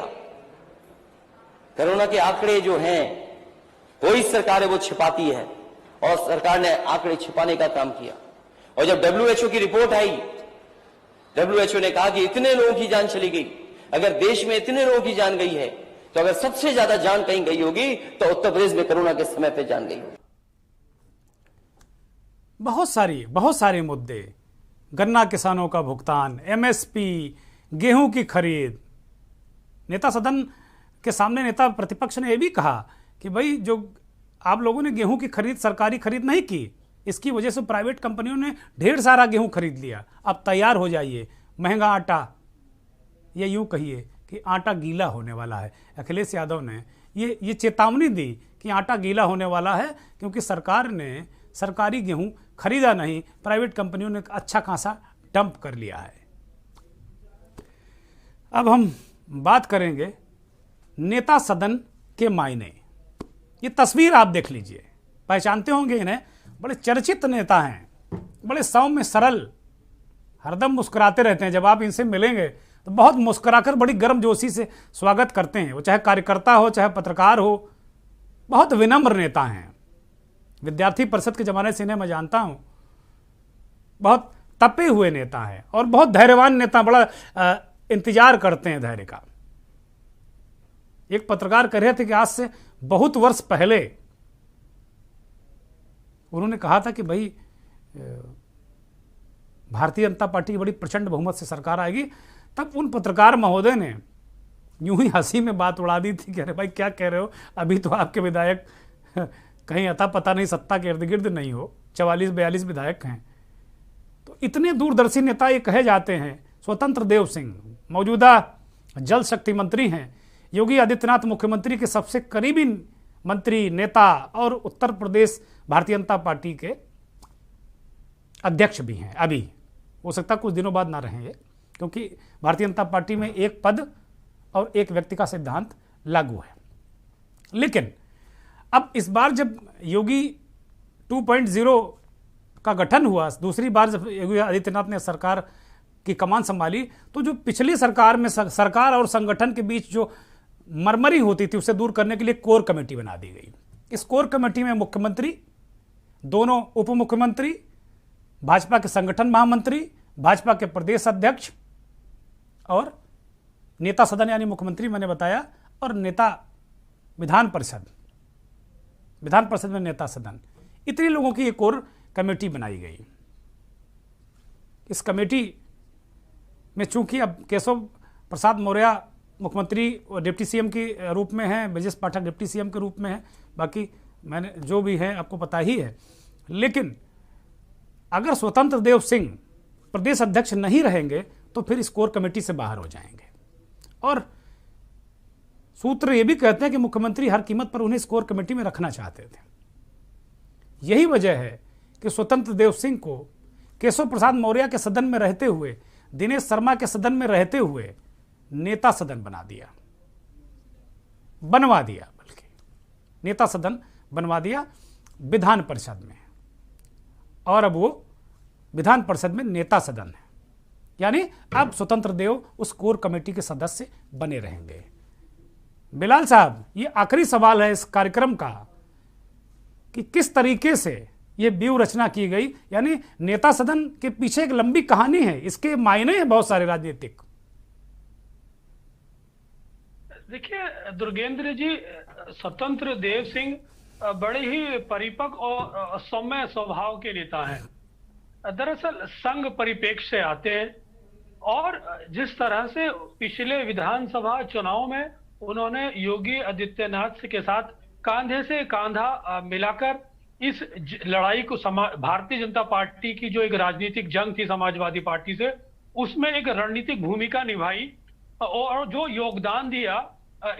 कोरोना के आंकड़े जो हैं, कोई सरकार है वो छिपाती है, और सरकार ने आंकड़े छिपाने का काम किया। और जब WHO की रिपोर्ट आई, WHO ने कहा कि इतने लोगों की जान चली गई। अगर देश में इतने लोगों की जान गई है, तो अगर सबसे ज्यादा जान कहीं गई होगी तो उत्तर प्रदेश में कोरोना के समय पे जान गई होगी। बहुत सारे मुद्दे, गन्ना किसानों का भुगतान, MSP, गेहूं की खरीद। नेता सदन के सामने नेता प्रतिपक्ष ने यह भी कहा कि भाई जो आप लोगों ने गेहूं की खरीद, सरकारी खरीद नहीं की, इसकी वजह से प्राइवेट कंपनियों ने ढेर सारा गेहूं खरीद लिया। अब तैयार हो जाइए, महंगा आटा, ये यूं कहिए कि आटा गीला होने वाला है। अखिलेश यादव ने ये चेतावनी दी कि आटा गीला होने वाला है, क्योंकि सरकार ने सरकारी गेहूं खरीदा नहीं, प्राइवेट कंपनियों ने अच्छा खासा डंप कर लिया है। अब हम बात करेंगे नेता सदन के मायने। ये तस्वीर आप देख लीजिए, पहचानते होंगे इन्हें। बड़े चर्चित नेता हैं, बड़े सौम्य सरल, हरदम मुस्कुराते रहते हैं। जब आप इनसे मिलेंगे तो बहुत मुस्कुराकर बड़ी गर्मजोशी से स्वागत करते हैं, वो चाहे कार्यकर्ता हो चाहे पत्रकार हो। बहुत विनम्र नेता हैं। विद्यार्थी परिषद के ज़माने से इन्हें मैं जानता हूँ। बहुत तपे हुए नेता हैं और बहुत धैर्यवान नेता, बड़ा इंतजार करते हैं धैर्य का। एक पत्रकार कह रहे थे कि आज से बहुत वर्ष पहले उन्होंने कहा था कि भाई भारतीय जनता पार्टी की बड़ी प्रचंड बहुमत से सरकार आएगी। तब उन पत्रकार महोदय ने यूं ही हंसी में बात उड़ा दी थी कि अरे भाई क्या कह रहे हो, अभी तो आपके विधायक कहीं अता पता नहीं सत्ता के इर्द गिर्द नहीं हो, 44-42 विधायक हैं। तो इतने दूरदर्शी नेता ये कहे जाते हैं। स्वतंत्र देव सिंह मौजूदा जल शक्ति मंत्री हैं, योगी आदित्यनाथ मुख्यमंत्री के सबसे करीबी मंत्री, नेता और उत्तर प्रदेश भारतीय जनता पार्टी के अध्यक्ष भी हैं। अभी हो सकता कुछ दिनों बाद ना रहेंगे, क्योंकि भारतीय जनता पार्टी में एक पद और एक व्यक्ति का सिद्धांत लागू है। लेकिन अब इस बार जब योगी 2.0 का गठन हुआ, दूसरी बार जब योगी आदित्यनाथ ने सरकार की कमान संभाली, तो जो पिछली सरकार में सरकार और संगठन के बीच जो मरमरी होती थी उसे दूर करने के लिए कोर कमेटी बना दी गई। इस कोर कमेटी में मुख्यमंत्री, दोनों उप मुख्यमंत्री, भाजपा के संगठन महामंत्री, भाजपा के प्रदेश अध्यक्ष और नेता सदन यानी मुख्यमंत्री मैंने बताया, और नेता विधान परिषद में नेता सदन, इतने लोगों की एक और कमेटी बनाई गई। इस कमेटी में चूंकि अब केशव प्रसाद मौर्य मुख्यमंत्री और डिप्टी सीएम के रूप में हैं, ब्रजेश पाठक डिप्टी सीएम के रूप में हैं, बाकी मैंने जो भी है आपको पता ही है। लेकिन अगर स्वतंत्र देव सिंह प्रदेश अध्यक्ष नहीं रहेंगे तो फिर इस कोर कमेटी से बाहर हो जाएंगे। और सूत्र ये भी कहते हैं कि मुख्यमंत्री हर कीमत पर उन्हें इस कोर कमेटी में रखना चाहते थे। यही वजह है कि स्वतंत्र देव सिंह को केशव प्रसाद मौर्य के सदन में रहते हुए, दिनेश शर्मा के सदन में रहते हुए नेता सदन बनवा दिया विधान परिषद में, और अब वो विधान परिषद में नेता सदन है। यानी अब स्वतंत्र देव उस कोर कमेटी के सदस्य बने रहेंगे। बिलाल साहब, ये आखिरी सवाल है इस कार्यक्रम का कि किस तरीके से ये व्यू रचना की गई, यानी नेता सदन के पीछे एक लंबी कहानी है, इसके मायने हैं बहुत सारे राजनीतिक। देखिए दुर्गेंद्र जी, स्वतंत्र देव सिंह बड़े ही परिपक्व और सौम्य स्वभाव के नेता हैं। दरअसल संघ परिप्रेक्ष्य से आते हैं, और जिस तरह से पिछले विधानसभा चुनाव में उन्होंने योगी आदित्यनाथ के साथ कांधे से कांधा मिलाकर इस लड़ाई को भारतीय जनता पार्टी की जो एक राजनीतिक जंग थी समाजवादी पार्टी से, उसमें एक रणनीतिक भूमिका निभाई और जो योगदान दिया,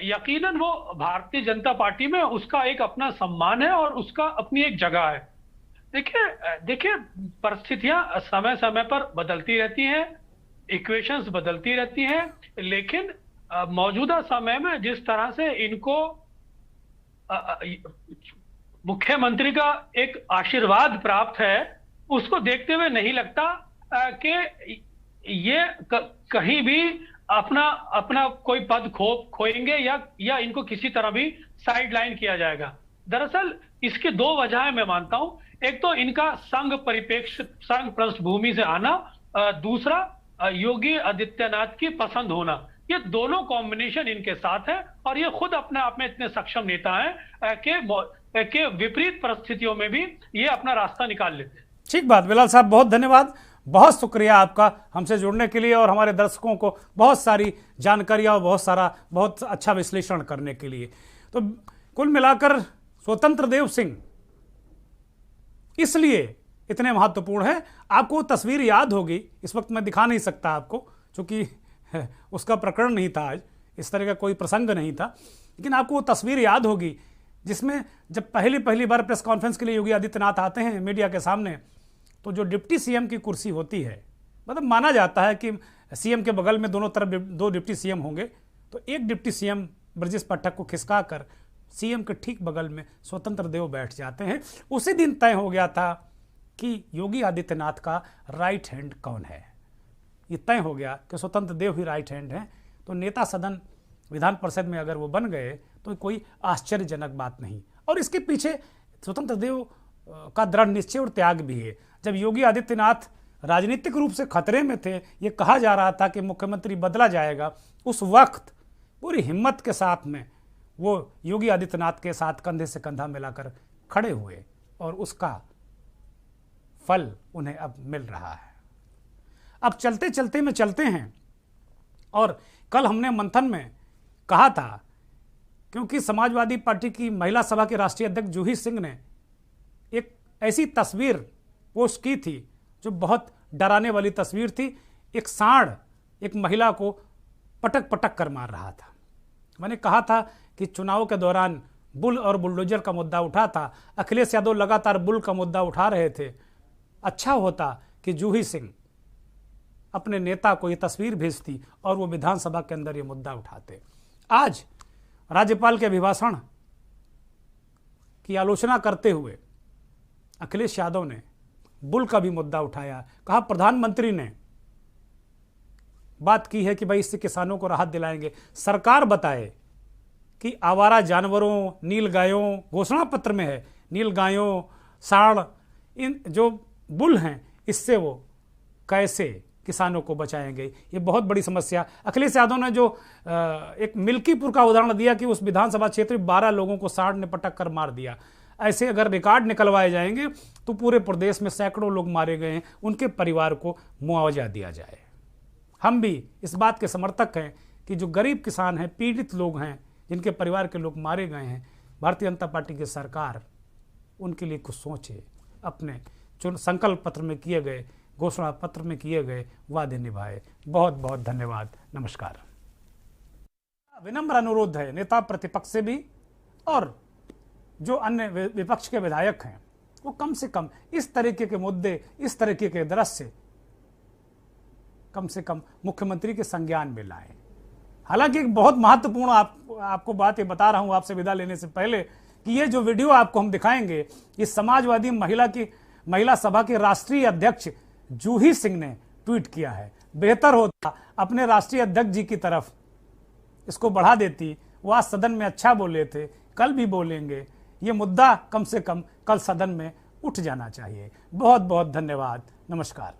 यकीनन वो भारतीय जनता पार्टी में उसका एक अपना सम्मान है और उसका अपनी एक जगह है। देखिए परिस्थितियां समय समय पर बदलती रहती हैं, इक्वेशंस बदलती रहती हैं, लेकिन मौजूदा समय में जिस तरह से इनको मुख्यमंत्री का एक आशीर्वाद प्राप्त है, उसको देखते हुए नहीं लगता कि ये कहीं भी अपना कोई पद खोएंगे या इनको किसी तरह भी साइडलाइन किया जाएगा। दरअसल इसकी दो वजहें मैं मानता हूं। एक तो इनका संघ परिप्रेक्ष्य, संघ पृष्ठभूमि से आना, दूसरा योगी आदित्यनाथ की पसंद होना, ये दोनों कॉम्बिनेशन इनके साथ है और ये खुद अपने आप में इतने सक्षम नेता हैं कि विपरीत परिस्थितियों में भी ये अपना रास्ता निकाल लेते हैं। ठीक बात बिलाल साहब, बहुत धन्यवाद, बहुत शुक्रिया आपका हमसे जुड़ने के लिए और हमारे दर्शकों को बहुत सारी जानकारियां और बहुत अच्छा विश्लेषण करने के लिए। तो कुल मिलाकर स्वतंत्र देव सिंह इसलिए इतने महत्वपूर्ण है। आपको वो तस्वीर याद होगी, इस वक्त मैं दिखा नहीं सकता आपको क्योंकि उसका प्रकरण नहीं था, आज इस तरह का कोई प्रसंग नहीं था, लेकिन आपको वो तस्वीर याद होगी जिसमें जब पहली बार प्रेस कॉन्फ्रेंस के लिए योगी आदित्यनाथ आते हैं मीडिया के सामने, तो जो डिप्टी सीएम की कुर्सी होती है, मतलब माना जाता है कि सीएम के बगल में दोनों तरफ दो डिप्टी सीएम होंगे, तो एक डिप्टी सीएम ब्रजेश पाठक को खिसका कर सीएम के ठीक बगल में स्वतंत्र देव बैठ जाते हैं। उसी दिन तय हो गया था कि योगी आदित्यनाथ का राइट हैंड कौन है। ये तय हो गया कि स्वतंत्र देव ही राइट हैंड हैं। तो नेता सदन विधान परिषद में अगर वो बन गए तो कोई आश्चर्यजनक बात नहीं। और इसके पीछे स्वतंत्र देव का दृढ़ निश्चय और त्याग भी है। जब योगी आदित्यनाथ राजनीतिक रूप से खतरे में थे, ये कहा जा रहा था कि मुख्यमंत्री बदला जाएगा, उस वक्त पूरी हिम्मत के साथ में वो योगी आदित्यनाथ के साथ कंधे से कंधा मिलाकर खड़े हुए और उसका फल उन्हें अब मिल रहा है। अब चलते चलते में चलते हैं, और कल हमने मंथन में कहा था, क्योंकि समाजवादी पार्टी की महिला सभा के राष्ट्रीय अध्यक्ष जूही सिंह ने एक ऐसी तस्वीर पोस्ट की थी जो बहुत डराने वाली तस्वीर थी। एक सांड एक महिला को पटक पटक कर मार रहा था। मैंने कहा था कि चुनाव के दौरान बुल और बुलडोजर का मुद्दा उठा था, अखिलेश यादव लगातार बुल का मुद्दा उठा रहे थे। अच्छा होता कि जूही सिंह अपने नेता को ये तस्वीर भेजती और वो विधानसभा के अंदर ये मुद्दा उठाते। आज राज्यपाल के अभिभाषण की आलोचना करते हुए अखिलेश यादव ने बुल का भी मुद्दा उठाया। कहा प्रधानमंत्री ने बात की है कि भाई इससे किसानों को राहत दिलाएंगे, सरकार बताए कि आवारा जानवरों, नील गायों, घोषणा पत्र में है, नील गायों, सांड, इन जो बुल हैं, इससे वो कैसे किसानों को बचाएंगे। ये बहुत बड़ी समस्या। अखिलेश यादव ने जो एक मिल्कीपुर का उदाहरण दिया कि उस विधानसभा क्षेत्र में 12 लोगों को सांड ने पटक कर मार दिया। ऐसे अगर रिकॉर्ड निकलवाए जाएंगे तो पूरे प्रदेश में सैकड़ों लोग मारे गए हैं, उनके परिवार को मुआवजा दिया जाए। हम भी इस बात के समर्थक हैं कि जो गरीब किसान हैं, पीड़ित लोग हैं, जिनके परिवार के लोग मारे गए हैं, भारतीय जनता पार्टी की सरकार उनके लिए कुछ सोचे, अपने संकल्प पत्र में किए गए, घोषणा पत्र में किए गए वादे निभाए। बहुत बहुत धन्यवाद। नमस्कार। विनम्र अनुरोध है नेता प्रतिपक्ष से भी और जो अन्य विपक्ष के विधायक हैं, वो कम से कम इस तरीके के मुद्दे, इस तरीके के दृश्य कम से कम मुख्यमंत्री के संज्ञान में लाएं। हालांकि एक बहुत महत्वपूर्ण आपको बात ये बता रहा हूं आपसे विदा लेने से पहले कि ये जो वीडियो आपको हम दिखाएंगे, ये समाजवादी महिला सभा के राष्ट्रीय अध्यक्ष जूही सिंह ने ट्वीट किया है। बेहतर होता अपने राष्ट्रीय अध्यक्ष जी की तरफ इसको बढ़ा देती। वो आज सदन में अच्छा बोले थे, कल भी बोलेंगे। ये मुद्दा कम से कम कल सदन में उठ जाना चाहिए। बहुत बहुत धन्यवाद। नमस्कार।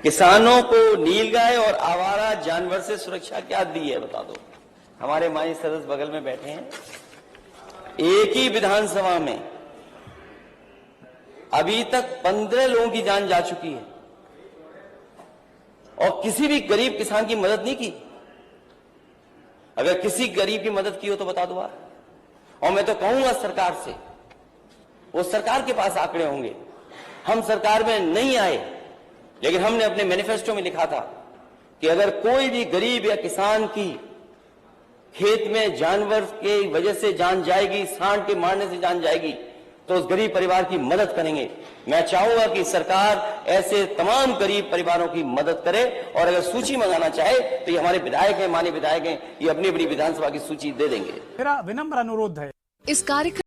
किसानों को नीलगाय और आवारा जानवर से सुरक्षा क्या दी है बता दो। हमारे माननीय सदस्य बगल में बैठे हैं। एक ही विधानसभा में अभी तक 15 लोगों की जान जा चुकी है और किसी भी गरीब किसान की मदद नहीं की। अगर किसी गरीब की मदद की हो तो बता दो आप। और मैं तो कहूंगा सरकार से, वो सरकार के पास आंकड़े होंगे। हम सरकार में नहीं आए, लेकिन हमने अपने मैनिफेस्टो में लिखा था कि अगर कोई भी गरीब या किसान की खेत में जानवर के वजह से जान जाएगी, सांड के मारने से जान जाएगी, तो उस गरीब परिवार की मदद करेंगे। मैं चाहूंगा कि सरकार ऐसे तमाम गरीब परिवारों की मदद करे और अगर सूची मंगाना चाहे तो ये हमारे विधायक हैं, माननीय विधायक हैं, ये अपनी अपनी विधानसभा की सूची दे देंगे। मेरा विनम्र अनुरोध है। इस कार्यक्रम